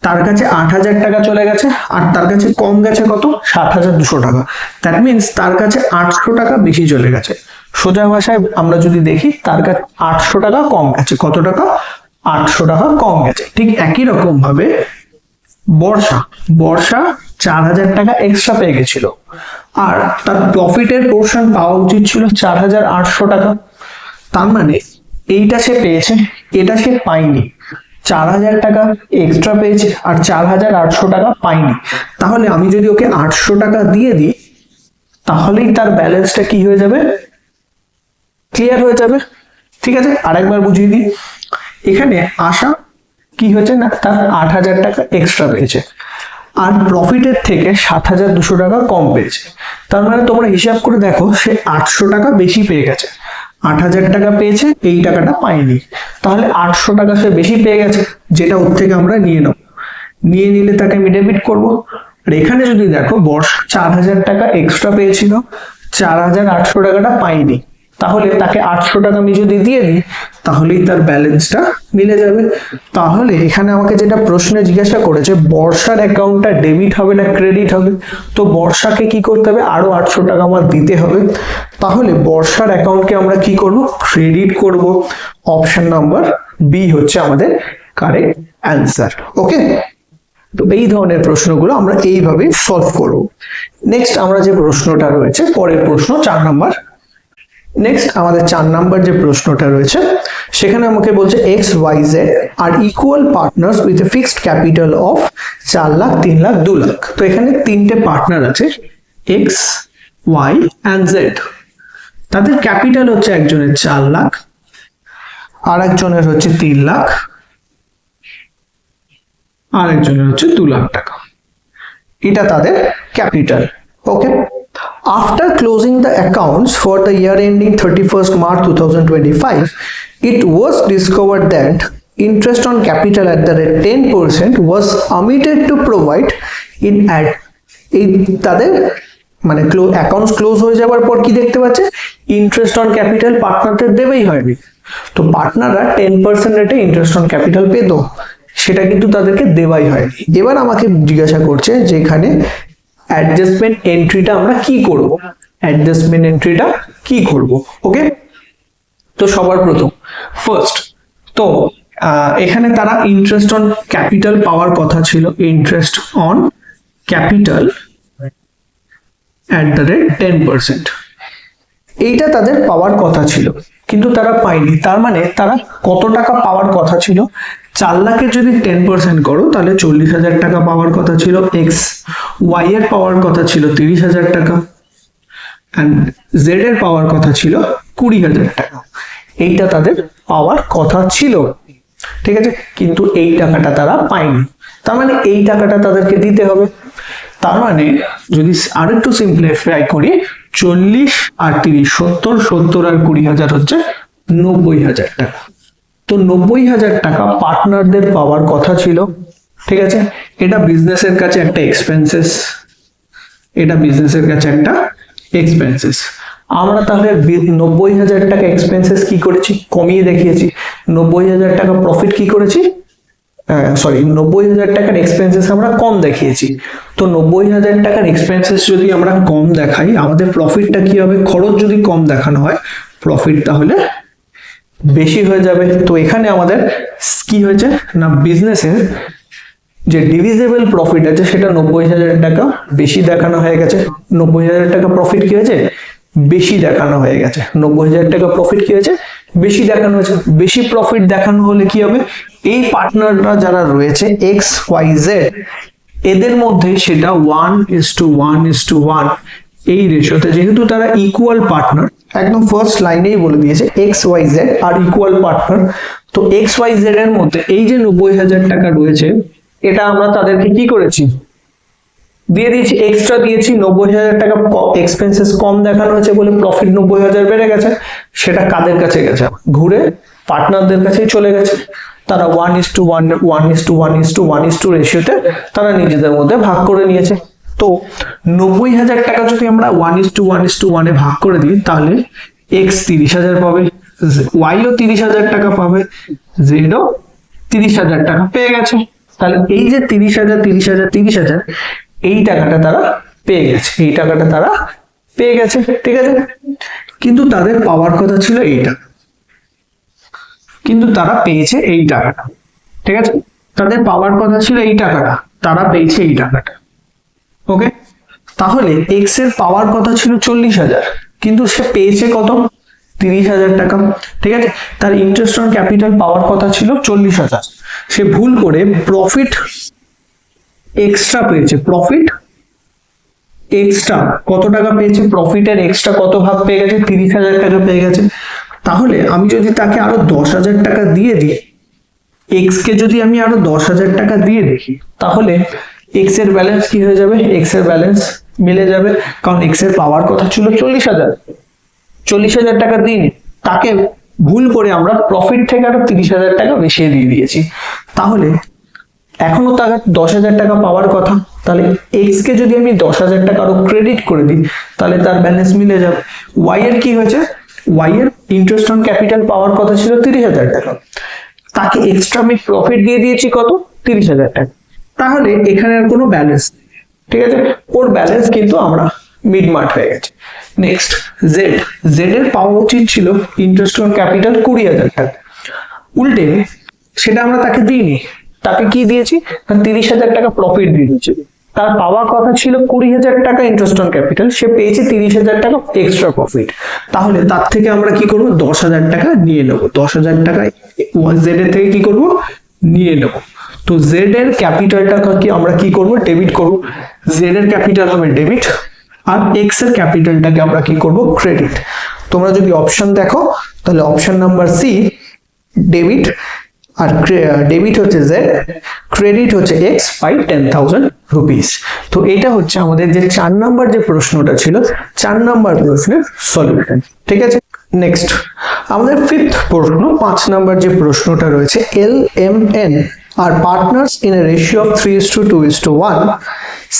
তার কাছে 8,000 টাকা চলে গেছে, আর তার কাছে কম গেছে কত 7,200 টাকা। দ্যাট মিনস তার কাছে 800 টাকা বেশি চলে গেছে। সোজা ভাষায় আমরা যদি দেখি, তার কাছে 800 টাকা কম গেছে। কত টাকা? 800 টাকা কম গেছে। ঠিক একই রকম ভাবে বর্ষা 4,000 টাকা এক্সট্রা পেয়ে গেছিল, আর তার প্রফিটের পোর্শন পাওয়া উচিত ছিল 4,800 টাকা। তার মানে এইটা সে পেয়েছে, এটা সে পায়নি। 4,000 টাকা এক্সট্রা পেয়েছে আর 4,800 টাকা পাইনি। তাহলে আমি যদি ওকে 800 টাকা দিয়ে দিই, তাহলেই তার ব্যালেন্সটা কি হয়ে যাবে? ক্লিয়ার হয়ে যাবে। ঠিক আছে, আরেকবার বুঝিয়ে দিই। এখানে আশা কি হয়েছে না, তার 8,000 টাকা এক্সট্রা পেয়েছে, আর প্রফিটের থেকে 7,200 টাকা কম পেয়েছে। তার মানে তোমরা হিসাব করে দেখো, সে 800 টাকা বেশি পেয়ে গেছে। 8,000 টাকা পেয়েছে, এই টাকাটা পায়নি, তাহলে 800 টাকা সে বেশি পেয়ে গেছে, যেটা ওর থেকে আমরা নিয়ে নেব। নিয়ে নিলে তাকে আমি ডেবিট করবো। আর এখানে যদি দেখো, বর্ষ 4,000 টাকা এক্সট্রা পেয়েছিল, 4,800 টাকাটা পাইনি, তাহলে তাকে 800 টাকা আমি যদি দিয়ে দিই, তাহলেই তার ব্যালেন্সটা মিলে যাবে। তাহলে এখানে আমাকে যেটা প্রশ্নে জিজ্ঞাসা করেছে, বর্ষার অ্যাকাউন্টটা ডেবিট হবে না ক্রেডিট হবে, তো বর্ষাকে কি করতে হবে? আরো 800 টাকা আমার দিতে হবে। তাহলে বর্ষার অ্যাকাউন্টকে আমরা কি করব? ক্রেডিট করব। অপশন নাম্বার বি হচ্ছে আমাদের কারেক্ট অ্যান্সার। ওকে, তো এই ধরনের প্রশ্নগুলো আমরা এইভাবে সলভ করব। নেক্সট আমরা যে প্রশ্নটা রয়েছে, পরের প্রশ্ন 4 নাম্বার। নেক্সট আমাদের 4 নাম্বার যে প্রশ্নটা রয়েছে, সেখানে আমাকে বলছে XYZ আর equal partners with a fixed capital of 4 lakh, 3 lakh, 2 lakh. তো এখানে তিনটে পার্টনার আছে, X, Y and Z। তাদের ক্যাপিটাল হচ্ছে একজনের 4 লাখ, আর একজনের হচ্ছে 3 লাখ, আর একজনের হচ্ছে 2 লাখ টাকা। এটা তাদের capital. Okay, after closing the accounts for the year ending 31st March 2025, it was discovered that interest on capital at the rate 10% was omitted to provide in তাদের মানে অ্যাকাউন্টস ক্লোজ হয়ে যাওয়ার পর কি দেখতে পাচ্ছে? ইন্টারেস্ট অন ক্যাপিটাল পার্টনারদের দেবেই হয়নি, তো পার্টনাররা 10% রেটে ইন্টারেস্ট অন ক্যাপিটাল পেত, সেটা কিন্তু তাদেরকে দেওয়াই হয়নি। এবার আমাকে জিজ্ঞাসা করছে যে এখানে অ্যাডজাস্টমেন্ট এন্ট্রিটা আমরা কি করব, অ্যাডজাস্টমেন্ট এন্ট্রিটা কি করব। ওকে, তো সবার প্রথম ফার্স্ট, তো এখানে তারা ইন্টারেস্ট অন ক্যাপিটাল পাওয়ার কথা ছিল, interest on capital at the rate 10%, এইটা তাদের পাওয়ার কথা ছিল, কিন্তু তারা পায়নি। তার মানে তারা কত টাকা পাওয়ার কথা ছিল? 4 লাখের যদি 10% করো, তাহলে 40,000 টাকা পাওয়ার কথা ছিল। X, Y এর পাওয়ার কথা ছিল 30,000 টাকা, and Z এর পাওয়ার কথা ছিল 20,000 টাকা। এইটা তাদের পাওয়ার কথা ছিল, ঠিক আছে, কিন্তু এই টাকাটা তারা পায়নি। তার মানে এই টাকাটা তাদেরকে দিতে হবে। তার মানে যদি আরেকটু সিম্পলিফাই করি, 40 আর 30, 70 আর 20,000 হচ্ছে 90,000 টাকা। তো 90,000 টাকা পার্টনারদের পাওয়ার কথা ছিল, ঠিক আছে। এটা বিজনেসের কাছে একটা এক্সপেন্সেস, এটা বিজনেসের কাছে একটা এক্সপেন্সেস। আমরা তাহলে 90,000 টাকা এক্সপেন্সেস কি করেছি? কমিয়ে দেখিয়েছি। 90,000 টাকা প্রফিট কি করেছি? 90,000 টাকার এক্সপেন্সেস আমরা কম দেখিয়েছি। তো 90,000 টাকার এক্সপেন্সেস যদি আমরা কম দেখাই, আমাদের প্রফিটটা কি হবে? খরচ যদি কম দেখানো হয়, প্রফিট তাহলে বেশি হয়ে যাবে। তো এখানে আমাদের কি হয়েছে না, বিজনেসের যে ডিভিজেবল প্রফিট আছে সেটা 90,000 টাকা বেশি দেখানো হয়ে গেছে। 90,000 টাকা প্রফিট কি হয়েছে? বেশি দেখানো হয়ে গেছে। 90,000 টাকা প্রফিট কি হয়েছে? বেশি দেখানো হয়েছে। বেশি প্রফিট দেখানো হলে কি হবে? এই পার্টনাররা যারা রয়েছে XYZ, এদের মধ্যে সেটা 1:1:1 এই রেশিওতে, যেহেতু তারা ইকুয়াল পার্টনার, একদম ফার্স্ট লাইনেই বলে দিয়েছে XYZ আর ইকুয়াল পার্টনার। তো XYZ এর মধ্যে এই যে 90,000 টাকা রয়েছে, এটা আমরা তাদেরকে কি করেছি? দিয়ে দিয়েছি, এক্সট্রা দিয়েছি। 90,000 টাকা এক্সপেন্সেস কম দেখানো হয়েছে বলে প্রফিট 90,000 বেড়ে গেছে। সেটা কাদের কাছে গেছে? ঘুরে পার্টনারদের কাছেই চলে গেছে। তারা 1:1:1:1 রেশিওতে তারা নিজেদের মধ্যে ভাগ করে নিয়েছে। তো 90,000 টাকা যদি আমরা 1:1:1 ভাগ করে দিই, তাহলে X 30,000 পাবে, Y ও 30,000 টাকা পাবে, জেডও 30,000 টাকা পেয়ে গেছে। তাহলে এই যে 30,000 30,000 30,000 এই টাকাটা তারা পেয়ে গেছে, এই টাকাটা তারা পেয়ে গেছে, ঠিক আছে। কিন্তু তাদের পাওয়ার কথা ছিল এইটা, কিন্তু তারা পেয়েছে এই টাকাটা, ঠিক আছে। তাদের পাওয়ার কথা ছিল এই টাকাটা, তারা পেয়েছে এই টাকাটা, ওকে। তাহলে এক্স এর পাওয়ার কথা ছিল 40,000, কিন্তু সে পেয়েছে কত? 30,000 টাকা, ঠিক আছে। তার ইন্টারেস্ট অন ক্যাপিটাল পাওয়ার কথা ছিল 40,000, সে ভুল করে প্রফিট এক্সট্রা পেয়েছে। প্রফিট এক্সট্রা কত টাকা পেয়েছে? প্রফিটের এক্সট্রা কত ভাগ পেয়ে গেছে? 30,000 টাকা পেয়ে গেছে। তাহলে আমি যদি তাকে আরো 10,000 টাকা দিয়ে দিই, এক্স কে যদি আমি আরো 10,000 টাকা দিয়ে দেখি, তাহলে এক্স এর ব্যালেন্স কি হয়ে যাবে? এক্স এর ব্যালেন্স মিলে যাবে, কারণ এক্স এর পাওয়ার কথা ছিল 40,000, 40,000 টাকা দিন, তাকে ভুল করে আমরা প্রফিট থেকে আরো 30,000 টাকা বেশি দিয়ে দিয়েছি। তাহলে এখনো তার 10,000 টাকা পাওয়ার কথা, তাহলে এক্স কে যদি আমি 10,000 টাকা আরো ক্রেডিট করে দিই, তাহলে তার ব্যালেন্স মিলে যাবে। ওয়াই এর কি হয়েছে? ওয়াই এর ইন্টারেস্ট অন ক্যাপিটাল পাওয়ার কথা ছিল 30,000 টাকা, তাকে এক্সট্রা আমি প্রফিট দিয়ে দিয়েছি কত? 30,000 টাকা। তাহলে এখানে আর কোনো ব্যালেন্স, ঠিক আছে, ওর ব্যালেন্স কিন্তু আমরা মিডমার্ট হয়ে গেছে। নেক্সট জেড, জেড এর পাওয়া উচিত ছিল ইন্টারেস্ট অন ক্যাপিটাল 20,000 টাকা, উল্টে সেটা আমরা তাকে দিইনি, তাকে কি দিয়েছি? 30,000 টাকা প্রফিট দিয়ে দিয়েছি। তার পাওয়ার কথা ছিল 20,000 টাকা ইন্টারেস্ট অন ক্যাপিটাল, সে পেয়েছে 30,000 টাকা এক্সট্রা প্রফিট। তাহলে তার থেকে আমরা কি করবো? 10,000 টাকা নিয়ে নেবো, 10,000 টাকা জেড এর থেকে কি করবো? নিয়ে নেবো। তো জেড এর ক্যাপিটালটা কি আমরা কি করব? ডেবিট করব। জেড এর ক্যাপিটাল হবে ডেবিট, আর এক্স এর ক্যাপিটালটাকে আমরা কি করব? ক্রেডিট। তোমরা যদি অপশন দেখো, তাহলে অপশন নাম্বার সি ডেবিট, আর ডেবিট হচ্ছে জেড, ক্রেডিট হচ্ছে এক্স বাই 10,000 রুপিস। তো এটা হচ্ছে আমাদের যে 4 নাম্বার যে প্রশ্নটা ছিল, 4 নাম্বার প্রশ্নের সলিউশন, ঠিক আছে। নেক্সট আমাদের 5th প্রশ্ন, 5 নাম্বার যে প্রশ্নটা রয়েছে, L M N are partners in a ratio of 3:2:1,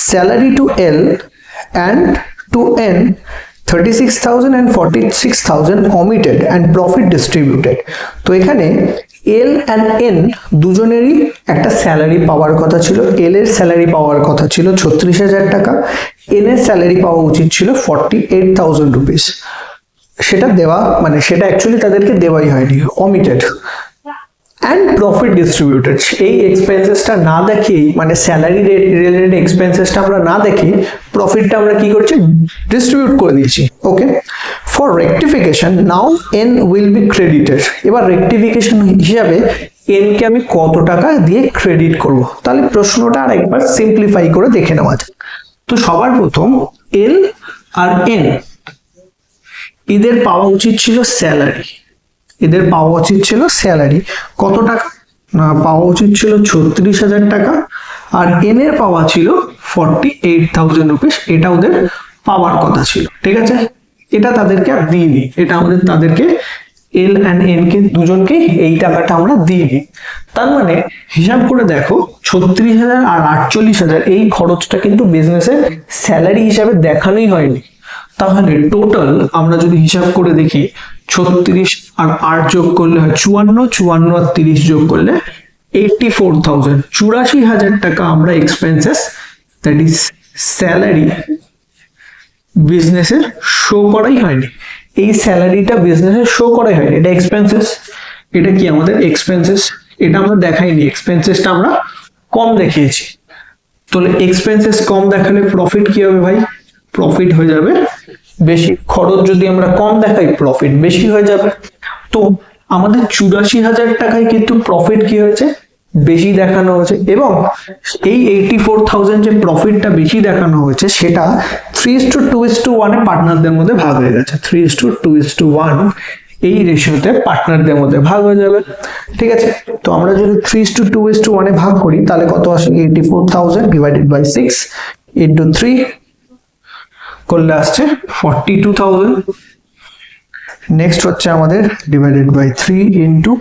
salary to L and to N 36,000 and 46,000 omitted and profit distributed। তো এখানে এল অ্যান্ড এন দুজনেরই একটা স্যালারি পাওয়ার কথা ছিল। এল এর স্যালারি পাওয়ার কথা ছিল 36,000 টাকা, এন এর স্যালারি পাওয়া উচিত ছিল 48,000 রুপিস। সেটা দেওয়া, মানে সেটা অ্যাকচুয়ালি তাদেরকে দেওয়াই হয়নি, অমিটেড। অ্যান্ড প্রফিট ডিস্ট্রিবিউটেড, এই এক্সপেন্সেসটা না দেখিয়ে, মানে স্যালারি রিলেটেড এক্সপেন্সেসটা আমরা না দেখি, প্রফিটটা আমরা কি করছি? ডিস্ট্রিবিউট করে দিয়েছি, okay. For rectification now N will be credited. এবার রেকটিফিকেশন হিসাবে এন কে আমি কত টাকা দিয়ে ক্রেডিট করব? তাহলে প্রশ্নটা আর একবার সিম্পলিফাই করে দেখে নেওয়া যায়। তো সবার প্রথম এল আর এন, এদের পাওয়া উচিত ছিল স্যালারি, এদের পাওয়া উচিত ছিল স্যালারি কত টাকা? না, পাওয়া উচিত ছিল 36,000 টাকা, আর এন এর পাওয়া ছিল 48,000 রুপিস। এটা ওদের পাওয়ার কথা ছিল, ঠিক আছে। এটা তাদেরকে আর দিইনি, এটা আমাদের তাদেরকে এল অ্যান্ড এন কে দুজনকে এই টাকাটা আমরা দিইনি। তার মানে হিসাব করে দেখো, 36,000 আর 48,000 এই খরচটা কিন্তু বিজনেসের স্যালারি হিসাবে দেখানোই হয়নি। তাহলে টোটাল আমরা যদি হিসাব করে দেখি, 36 আর 8 যোগ করলে হয় 54, 54 আর 30 যোগ করলে 84,000, 84,000 টাকা আমরা এক্সপেন্সেস, দ্যাট ইজ স্যালারি, বিজনেসের শো করাই হয়নি। এই স্যালারিটা বিজনেসের শো করাই হয়নি, এটা এক্সপেন্সেস। এটা কি আমাদের এক্সপেন্সেস? এটা আমরা দেখাইনি, এক্সপেন্সেসটা আমরা কম দেখিয়েছি। তাহলে এক্সপেন্সেস কম দেখালে প্রফিট কি হবে ভাই? প্রফিট হয়ে যাবে বেশি। খরচ যদি আমরা কম দেখাই, প্রফিট বেশি হয়ে যাবে। তো আমাদের 84,000 টাকায় কিন্তু প্রফিট কি হয়েছে? বেশি দেখানো হয়েছে, এবং এই 84,000 যে প্রফিটটা বেশি দেখানো হয়েছে, সেটা 3:2:1 এ পার্টনারদের মধ্যে ভাগ হয়ে গেছে। 3:2:1 এই রেশিওতে পার্টনারদের মধ্যে ভাগ হয়ে যাবে, ঠিক আছে। তো আমরা যদি 3:2:1 এ ভাগ করি, তাহলে কত আসে? 84,000 ডিভাইডেড বাই 6 ইন্টু 3 করলে আসছে 42,000। নেক্সট হচ্ছে আমাদের divided by 3 into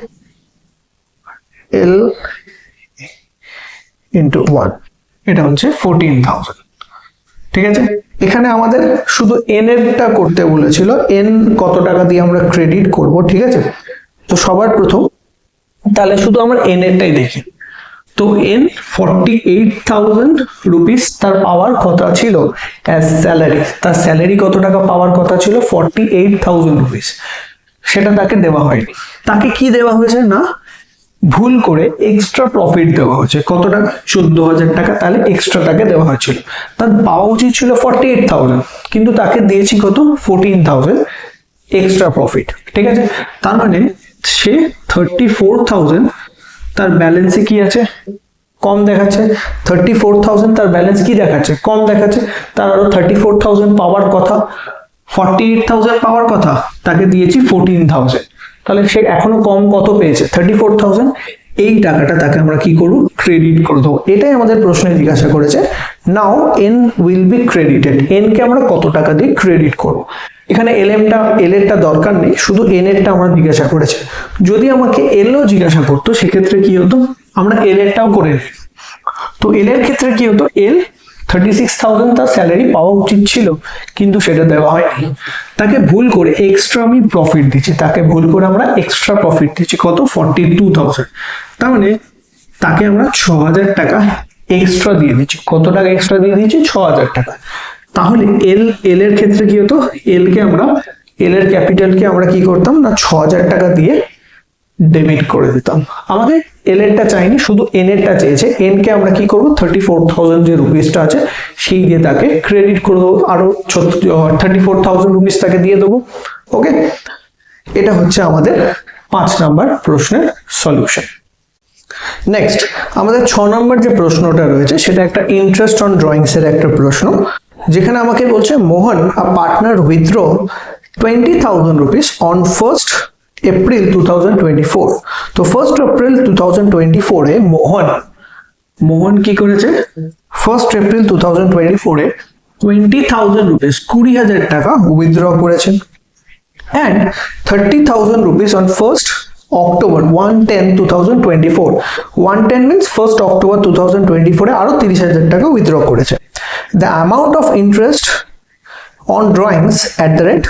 L into 1, এটা হচ্ছে 14,000, ঠিক আছে। এখানে আমাদের শুধু এন এরটা করতে বলেছিল, এন কত টাকা দিয়ে আমরা ক্রেডিট করব, ঠিক আছে। তো সবার প্রথম তাহলে শুধু আমরা এন এরটাই দেখি। তো এন 48,000 রুপিস তার পাওয়ার কথা ছিল অ্যাজ স্যালারি। তার স্যালারি কত টাকা পাওয়ার কথা ছিল? 48,000 রুপিস। সেটা তাকে দেওয়া হয়নি। তাকে কি দেওয়া হয়েছে না, ভুল করে এক্সট্রা প্রফিট দেওয়া হয়েছে। কত টাকা? 14,000 টাকা। তাহলে এক্সট্রা তাকে দেওয়া হয়েছিল। তার পাওয়া উচিত ছিল 48,000, কিন্তু তাকে দিয়েছি কত? 14,000 এক্সট্রা প্রফিট। ঠিক আছে, তার মানে সে 34,000 তার ব্যালেন্সে কি আছে? কম দেখাচ্ছে। 34,000 তার ব্যালেন্স কি দেখাচ্ছে? কম দেখাচ্ছে। তার আরো 34,000 পাওয়ার কথা, 48,000 পাওয়ার কথা, তাকে দিয়েছি 14,000। তাহলে সে এখনো কম কত পেয়েছে? 34,000। এই টাকাটা তাকে আমরা কি করব? ক্রেডিট করে দেবো। এটাই আমাদের প্রশ্নে জিজ্ঞাসা করেছে। Now N will be credited. N কে আমরা কত টাকা দিয়ে ক্রেডিট করব? এখানে এল এরটা দরকার নেই, শুধু এন এরটা আমরা জিজ্ঞাসা করেছে। যদি আমাকে এল ও জিজ্ঞাসা করতো সেক্ষেত্রে কি হতো? আমরা এল এরটাও করে নিই। তো এল এর ক্ষেত্রে কি হতো? এল 36,000 তার স্যালারি পাওয়া উচিত ছিল, কিন্তু সেটা দেওয়া হয়নি। তাকে ভুল করে এক্সট্রা আমি প্রফিট দিচ্ছি। তাকে ভুল করে আমরা এক্সট্রা প্রফিট দিচ্ছি কত? 42,000। তার মানে তাকে আমরা 6,000 টাকা এক্সট্রা দিয়ে দিচ্ছি। কত টাকা এক্সট্রা দিয়ে দিচ্ছি? 6,000 টাকা। তাহলে এল এর ক্ষেত্রে কি হতো? এল এর ক্যাপিটালকে আমরা কি করতাম না, 6,000 টাকা দিয়ে ডেবিট করে দিতাম। আমাদের এল এরটা চাইনি, শুধু এন এরটা চেয়েছে। এন কে আমরা কি করব? 34,000 যে রুপিসটা আছে সেই দিয়ে তাকে ক্রেডিট করে দেবো। আরো 34,000 রুপিস তাকে দিয়ে দেবো। ওকে, এটা হচ্ছে আমাদের 5 নাম্বার প্রশ্নের সলিউশন। নেক্সট আমাদের 6 নম্বর যে প্রশ্নটা রয়েছে সেটা একটা ইন্টারেস্ট অন ড্রয়িংস এর একটা প্রশ্ন, যেখানে আমাকে বলছে Mohan a partner withdraw 20,000 rupees on 1st April 2024। তো 1st April 2024 এ মোহন কি করেছে? 1st April 2024 এ 20,000 রুপিস 20,000 টাকা উইথড্র করেছেন। and 30,000 rupees on 1st October 1/10/2024। 1/10 means 1st October 2024 এ আরো 30,000 টাকা উইথড্র করেছে। The amount of interest on drawings at the rate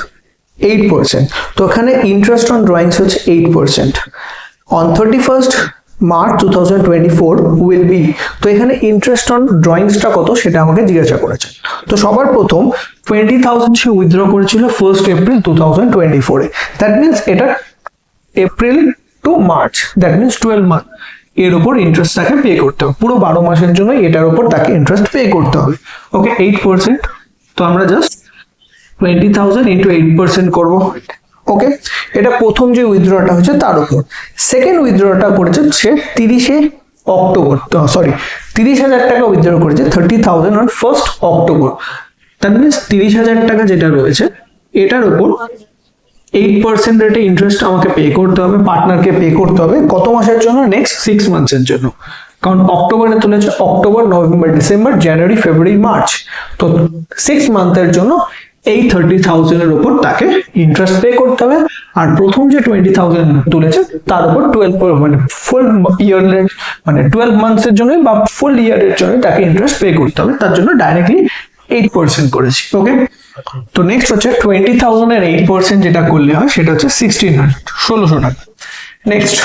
8%। তো এখানে ইন্টারেস্ট অন ড্রয়িংস হচ্ছে 8%। on 31st March 2024 will be। তো এখানে ইন্টারেস্ট অন ড্রয়িংসটা কত সেটা আমাকে জিজ্ঞাসা করেছে। তো সবার প্রথম 20,000 সে উইথড্র করেছিল 1st April 2024 এ। দ্যাট মিন্স এটা April to March, that means 12 month এর উপর ইন্টারেস্ট তাকে পে করতে হবে। পুরো 12 মাসের জন্য এটার উপর তাকে ইন্টারেস্ট পে করতে হবে। ওকে, 8%। তো আমরা জাস্ট 20,000 into 8% করব। ওকে, এটা প্রথম যে উইথড্রটা হচ্ছে তার উপর। সেকেন্ড উইথড্রটা করেছে সে 30শে অক্টোবর, সরি 30,000 টাকা উইথড্র করেছে 30,000 on 1st October। That means 30,000 টাকা যেটা রয়েছে এটার উপর 8% রেটে ইন্টারেস্ট আমাকে পে করতে হবে, পার্টনারকে পে করতে হবে। কত মাসের জন্য? নেক্সট 6 মান্থসের জন্য। কারণ অক্টোবরে তুলেছে অক্টোবর, নভেম্বর, ডিসেম্বর, জানুয়ারি, ফেব্রুয়ারি, মার্চ। তো 6 মান্থের জন্য এই 30,000 এর উপর তাকে ইন্টারেস্ট পে করতে হবে। আর প্রথম যে 20,000 তুলেছে তার উপর 12 মানে ফুল ইয়ার মানে 12 মান্থসের জন্য বা ফুল ইয়ারের জন্য তাকে ইন্টারেস্ট পে করতে হবে। তার জন্য ডাইরেক্টলি 8% করেছি। ওকে, তো নেক্সট হচ্ছে 20,000 এর 8% যেটা করলে হয় সেটা হচ্ছে 1600 টাকা। নেক্সট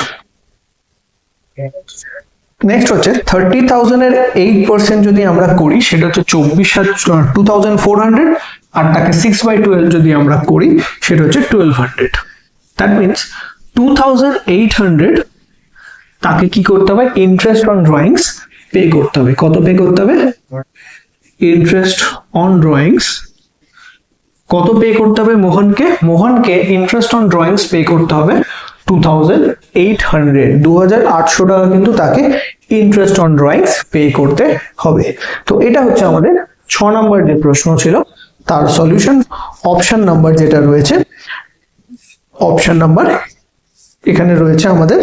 হচ্ছে 30,000 এর 8% যদি আমরা করি সেটা হচ্ছে 2,400। আর তাকে 6/12 যদি আমরা করি সেটা হচ্ছে 1,200। দ্যাট মিন্স 2,800 তাকে কি করতে হবে? ইন্টারেস্ট অন ড্রয়িংস পে করতে হবে। কত পে করতে হবে? ইন্টারেস্ট অন ড্রয়িংস কত পে করতে হবে মোহনকে ইন্টারেস্ট অন ড্রয়িংস পে করতে হবে 2,800। 2,800 টাকা কিন্তু তাকে ইন্টারেস্ট অন ড্রয়িংস পে করতে হবে। তো এটা হচ্ছে আমাদের 6 নম্বর যে প্রশ্ন ছিল তার সলিউশন। অপশন নাম্বার যেটা রয়েছে, অপশন নাম্বার এখানে রয়েছে আমাদের,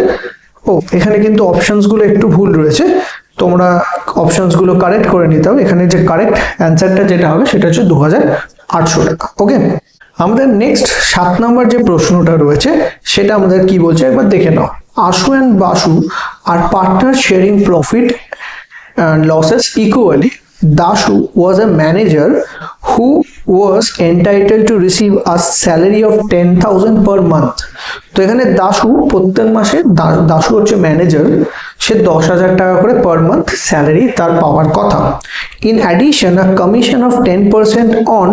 এখানে কিন্তু অপশনস গুলো একটু ভুল রয়েছে, তোমরা অপশনস গুলো কারেক্ট করে নিতে হবে। এখানে যে কারেক্ট অ্যান্সারটা যেটা হবে সেটা হচ্ছে 2,800 টাকা। ওকে, আমাদের নেক্সট 7 নম্বর যে প্রশ্নটা রয়েছে সেটা আমাদের কি বলছে একবার দেখে নাও। Ashu and Basu are partner sharing profit and losses equally. Dashu was a manager who was entitled to receive a salary of 10,000 per month. তো এখানে দাশু প্রত্যেক মাসে, দাশু হচ্ছে ম্যানেজার, সে 10,000 টাকা করে পার মান্থ স্যালারি তার পাওয়ার কথা। In addition, a commission of 10% on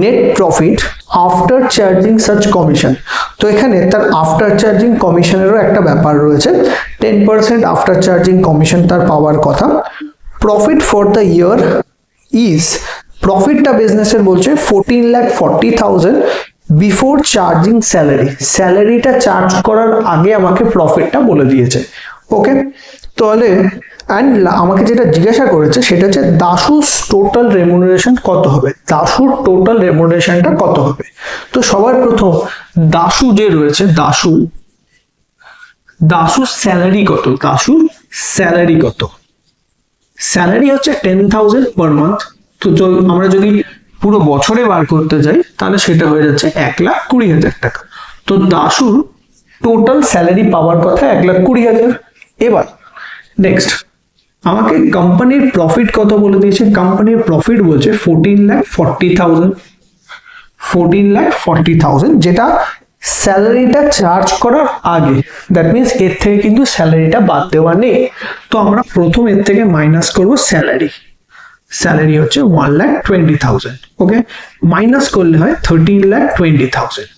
net profit after charging such commission. তো এখানে তার আফটার চার্জিং কমিশনেরও একটা ব্যাপার রয়েছে, 10% আফটার চার্জিং কমিশন তার পাওয়ার কথা। Profit for the year is, প্রফিটটা বিজনেসের বলছে 14,40,000 বিফোর চার্জিং স্যালারি, স্যালারিটা চার্জ করার আগে আমাকে প্রফিটটা বলে দিয়েছে। ওকে, তাহলে অ্যান্ড আমাকে যেটা জিজ্ঞাসা করেছে সেটা হচ্ছে দাশুর টোটাল রেমুনারেশন কত হবে, দাশুর টোটাল রেমুনারেশনটা কত হবে। তো সবার প্রথম দাশু যে রয়েছে, দাশুর স্যালারি কত, দাশুর স্যালারি কত, স্যালারি হচ্ছে 10,000 পার মান্থ। তো আমরা যদি পুরো বছরে বার করতে যাই তাহলে সেটা হয়ে যাচ্ছে 1,20,000 টাকা। তো দাশুর টোটাল স্যালারি পাওয়ার কথা 1,20,000। এবার নেক্সট আমাকে কোম্পানির প্রফিট কত বলে দিয়েছে, কোম্পানির প্রফিট বলছে 14,40,000, যেটা স্যালারিটা চার্জ করার আগে, দ্যাট মিনস এর থেকে কিন্তু স্যালারিটা বাদ দেওয়া নেই। তো আমরা প্রথম এর থেকে মাইনাস করব স্যালারি হচ্ছে 1,20,000। ওকে, মাইনাস করলে হয় 13,20,000,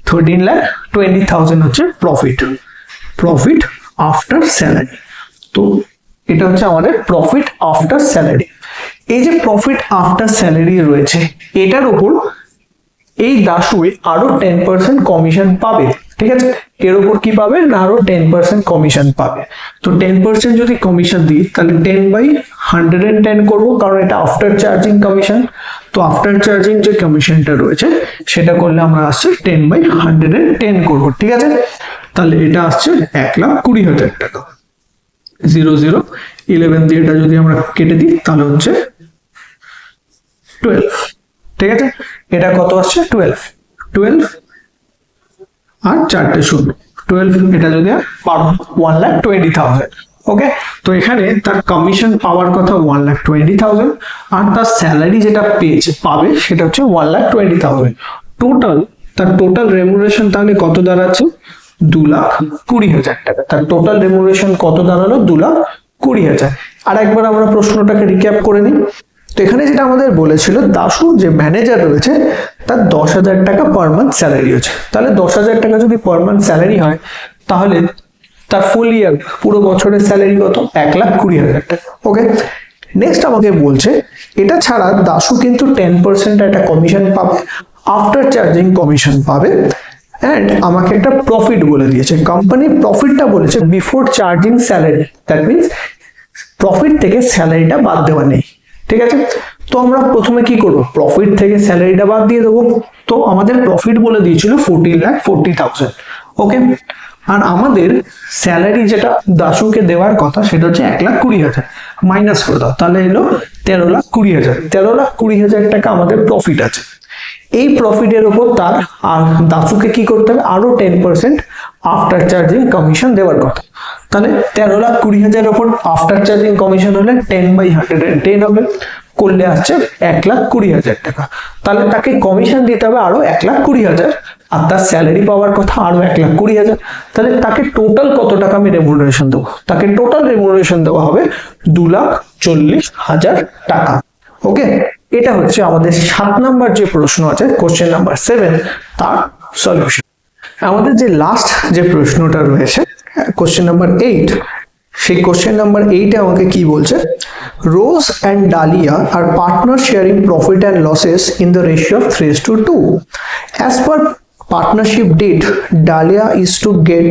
13,20,000 হচ্ছে প্রফিট আফটার স্যালারি। তো এটা হচ্ছে আমাদের প্রফিট আফটার স্যালারি। এই যে প্রফিট আফটার স্যালারি রয়েছে এটার উপর এই দাশুই আরো 10% কমিশন পাবে। ঠিক আছে, এর উপর কি পাবে না, আরো 10% কমিশন পাবে। তো 10% যদি কমিশন দিই তাহলে 10/110 করবো, কারণ এটা আফটার চার্জিং কমিশন। তো আফটার চার্জিং যে কমিশনটা রয়েছে সেটা করলে আমরা আসছে 10/110 করবো। ঠিক আছে, তাহলে এটা আসছে 1,20,000 টাকা। 0011 দিয়ে এটা যদি আমরা কেটে দিই তাহলে হচ্ছে 12। ঠিক আছে, এটা কত আসছে 12 আর 4টে শূন্য 12, এটা যদি 1,20,000। ওকে, তো এখানে তার কমিশন পাওয়ার কথা 1,20,000 আর তার স্যালারি যেটা পাবে সেটা হচ্ছে 1,20,000। তার টোটাল রেমুনারেশন তাহলে কত দাঁড়াচ্ছে 2,20,000 টাকা। তার টোটাল রেমুনারেশন কত দাঁড়ালো 2,20,000। আর একবার আমরা প্রশ্নটাকে রিক্যাপ করে নিই। তো এখানে যেটা আমাদের বলেছিল দাশু যে ম্যানেজার রয়েছে তার 10,000 টাকা পার মান্থ স্যালারি হচ্ছে, তাহলে 10,000 টাকা যদি পার মান্থ স্যালারি হয় তাহলে তার ফুল ইয়ার পুরো বছরের স্যালারি কত 1,20,000 টাকা। ওকে, নেক্সট আমাকে বলছে এটা ছাড়া দাশু কিন্তু 10% একটা কমিশন পাবে, আফটার চার্জিং কমিশন পাবে, অ্যান্ড আমাকে একটা প্রফিট বলে দিয়েছে। কোম্পানির প্রফিটটা বলেছে before charging salary, that means profit থেকে স্যালারিটা বাদ দেওয়া নেই। ঠিক আছে, তো আমরা প্রথমে কি করব, প্রফিট থেকে স্যালারিটা বাদ দিয়ে দেবো। তো আমাদের প্রফিট বলে দিয়েছিল 14,40,000। ওকে, আর আমাদের স্যালারি যেটা দাশুকে দেওয়ার কথা সেটা হচ্ছে 1,20,000, মাইনাস করে দাও তাহলে এলো 13,20,000। 13,20,000 টাকা আমাদের প্রফিট আছে। এই প্রফিটের উপর তার আর দাশুকে কি করতে হবে, আরো 10% আফটার চার্জিং কমিশন দেওয়ার কথা। তাহলে 13,20,000 উপর আফটার চার্জিং কমিশন হলে 10/110 হবে, করলে আসছে 1,20,000 টাকা। তাহলে তাকে কমিশন দিতে হবে আরো 1,20,000 আর তার স্যালারি পাওয়ার কথা আরো 1,20,000। তাহলে তাকে টোটাল কত টাকা আমি রেমুনারেশন দেবো, তাকে টোটাল রেমুনারেশন দেওয়া হবে 2,40,000 টাকা। ওকে, এটা হচ্ছে আমাদের 7 নাম্বার যে প্রশ্ন আছে, কোশ্চেন নাম্বার 7, তার সলিউশন। আমাদের যে লাস্ট যে প্রশ্নটা রয়েছে কোশ্চেন নাম্বার 8, সেই কোশ্চেন নাম্বার 8 এ আমাকে কি বলছে, Rose and Dahlia are partner sharing profit and losses in the ratio of 3:2। As per partnership deed, Dahlia is to get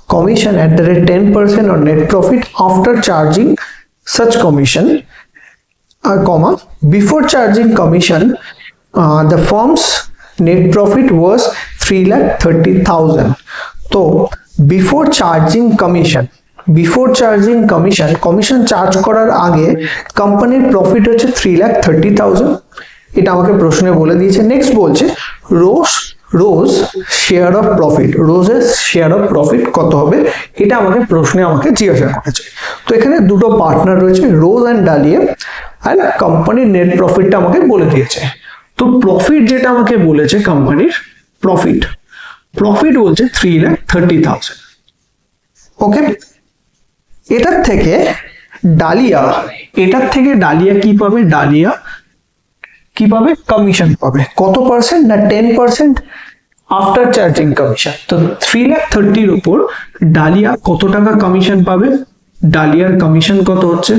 commission at the rate 10% on net profit after charging such commission, before charging commission the firm's net profit was 3,30,000. So before charging commission charge করার আগে কোম্পানির profit হচ্ছে 3,30,000। এটা আমাকে প্রশ্নে বলে দিয়েছে। Next বলছে রোজ রোজ শেয়ার অফ প্রফিট, রোজের শেয়ার অফ প্রফিট কত হবে, এটা আমাকে প্রশ্নে আমাকে জিজ্ঞাসা করেছে। তো এখানে দুটো পার্টনার রয়েছে, রোজ অ্যান্ড ডালিয়া, আর কোম্পানির নেট প্রফিটটা আমাকে বলে দিয়েছে। তো প্রফিট যেটা আমাকে বলেছে কোম্পানির প্রফিট বলছে 3,30,000। ওকে, এটার থেকে ডালিয়া কি পাবে, ডালিয়া কি পাবে, কমিশন পাবে। কত পার্সেন্ট না 10% আফটার চার্জিং কমিশন। তো 3,30,000 উপর ডালিয়া কত টাকা কমিশন পাবে, ডালিয়ার কমিশন কত হচ্ছে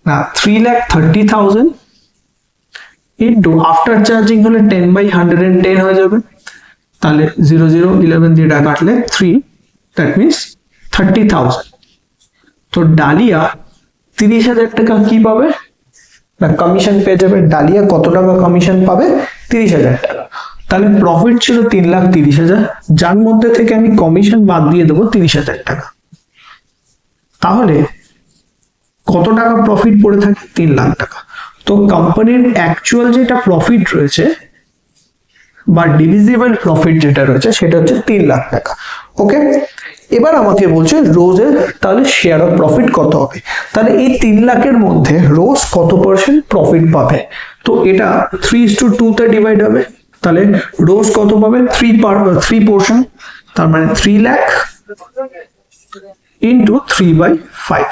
না 3,30,000 ইন্টু আফটার চার্জিং হলে 10/110 হয়ে যাবে, তাহলে 0 0 11 দিয়ে কাটলে 3, দ্যাট মিনস 30,000। তো ডালিয়া 30,000 টাকা কি পাবে না কমিশন পেয়ে যাবে। ডালিয়া কত টাকা কমিশন পাবে, 30,000 টাকা। তাহলে প্রফিট ছিল 3,30,000, যার মধ্যে থেকে আমি কমিশন বাদ দিয়ে দেবো 30,000 টাকা। তাহলে কত টাকা প্রফিট পড়ে থাকে, 3 লাখ টাকা। তো কোম্পানির অ্যাকচুয়াল যেটা প্রফিট রয়েছে বা ডিভিজিবল প্রফিট যেটা রয়েছে সেটা হচ্ছে 3 লাখ টাকা। ওকে, এবার আমাকে বলছে রোজের তাহলে শেয়ার অফ প্রফিট কত হবে। তাহলে এই 3 লাখের মধ্যে রোজ কত পার্সেন্ট প্রফিট পাবে, তো এটা 3:2 তে ডিভাইড হবে। তাহলে রোজ কত পাবে, 3 পোর্শন, তার মানে 3 লাখ ইন্টু 3/5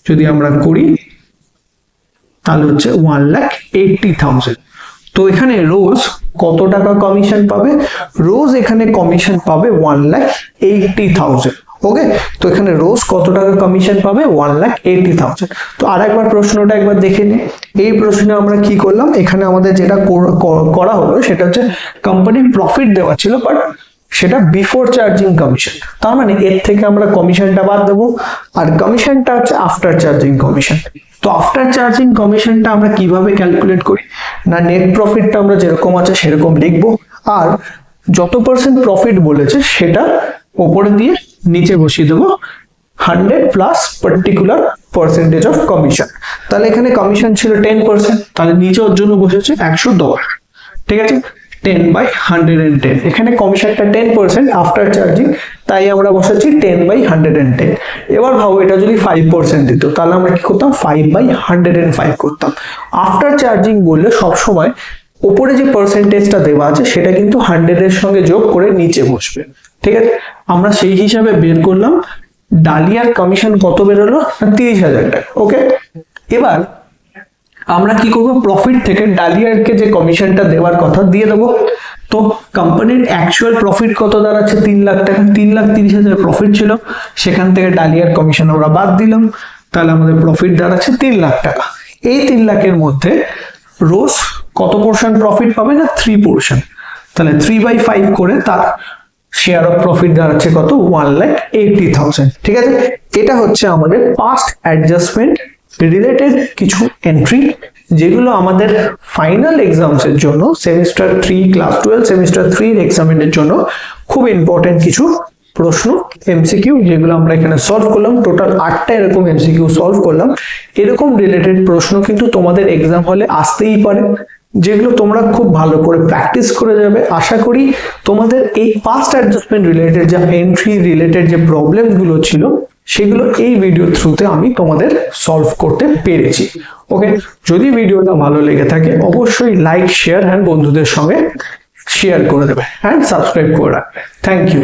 যদি আমরা করি তাহলে হচ্ছে 1,80,000। তো এখানে রোজ কত টাকা কমিশন পাবে, রোজ এখানে কমিশন পাবে 1,80,000। ওকে, তো এখানে রোজ কত টাকা কমিশন পাবে, 1,80,000। তো আরেকবার প্রশ্নটা একবার দেখে নিই। এই প্রশ্নে আমরা কি করলাম, এখানে আমাদের যেটা করা হলো সেটা হচ্ছে কোম্পানির প্রফিট দেওয়া ছিল, বাট সেটা বিফোর চার্জিং কমিশন, তার মানে এর থেকে আমরা কমিশনটা বাদ দেবো, আর কমিশনটা হচ্ছে আফটার চার্জিং কমিশন। তো আফটার চার্জিং কমিশনটা আমরা কিভাবে ক্যালকুলেট করি না, নেট প্রফিটটা আমরা যেরকম আছে সেরকম লিখবো, আর যত পার্সেন্ট প্রফিট বলেছে সেটা উপরে দিয়ে নিচে বসিয়ে দেবো 100 plus particular percentage of commission. তাহলে এখানে কমিশন ছিল 10%, তাহলে নিচে ওর জন্য বসেছে 110। ঠিক আছে, 10/110, এখানে কমিশনটা 10% আফটার চার্জিং, তাই আমরা বসাচ্ছি 10/110। এবার ভাবো এটা যদি 5% দিত তাহলে আমরা কি করতাম, 5/105 করতাম। আফটার চার্জিং বললে সবসময় উপরে যে পার্সেন্টেজটা দেওয়া আছে সেটা কিন্তু 100 এর সঙ্গে যোগ করে নিচে বসবে। ঠিক আছে, আমরা সেই হিসাবে বের করলাম ডালিয়ার কমিশন কত বেরোলো, 30,000 টাকা। ওকে, এবার আমরা কি করব, প্রফিট থেকে ডালিয়ারকে যে কমিশনটা দেওয়ার কথা দিয়ে দেবো। তো কোম্পানির অ্যাকচুয়াল প্রফিট কত দাঁড়াচ্ছে, 3 লাখ টাকা, 3,30,000 প্রফিট ছিল, সেখান থেকে ডালিয়ার কমিশন আমরা বাদ দিলাম, তাহলে আমাদের প্রফিট দাঁড়াচ্ছে 3 লাখ টাকা। এই 3 লাখের মধ্যে রোজ কত পোর্শন প্রফিট পাবে না, 3 পোর্শন, তাহলে 3/5 করে তার শেয়ার অফ প্রফিট দাঁড়াচ্ছে কত, 1,80,000। ঠিক আছে, এটা হচ্ছে আমাদের পাস্ট অ্যাডজাস্টমেন্ট রিলেটেড কিছু এন্ট্রি, যেগুলো আমাদের ফাইনাল এক্সামস এর জন্য সেমিস্টার 3 ক্লাস 12 সেমিস্টার 3 এক্সামিনের জন্য খুব ইম্পর্টেন্ট কিছু প্রশ্ন এমসিকিউ, যেগুলো আমরা এখানে সলভ করলাম। টোটাল 8টা এরকম এমসিকিউ সলভ করলাম। এরকম রিলেটেড প্রশ্ন কিন্তু তোমাদের এক্সাম হলে আসতেই পারে, যেগুলো তোমরা খুব ভালো করে প্র্যাকটিস করে যাবে। আশা করি তোমাদের এই পাস্ট অ্যাডজাস্টমেন্ট রিলেটেড যে এন্ট্রি রিলেটেড যে প্রবলেমগুলো ছিল সেগুলো এই ভিডিও থ্রুতে আমি তোমাদের সলভ করতে পেরেছি। ওকে, যদি ভিডিওটা ভালো লেগে থাকে অবশ্যই লাইক, শেয়ার, হ্যান্ড বন্ধুদের সঙ্গে শেয়ার করে দেবে, হ্যান্ড সাবস্ক্রাইব করে রাখবে। Thank you.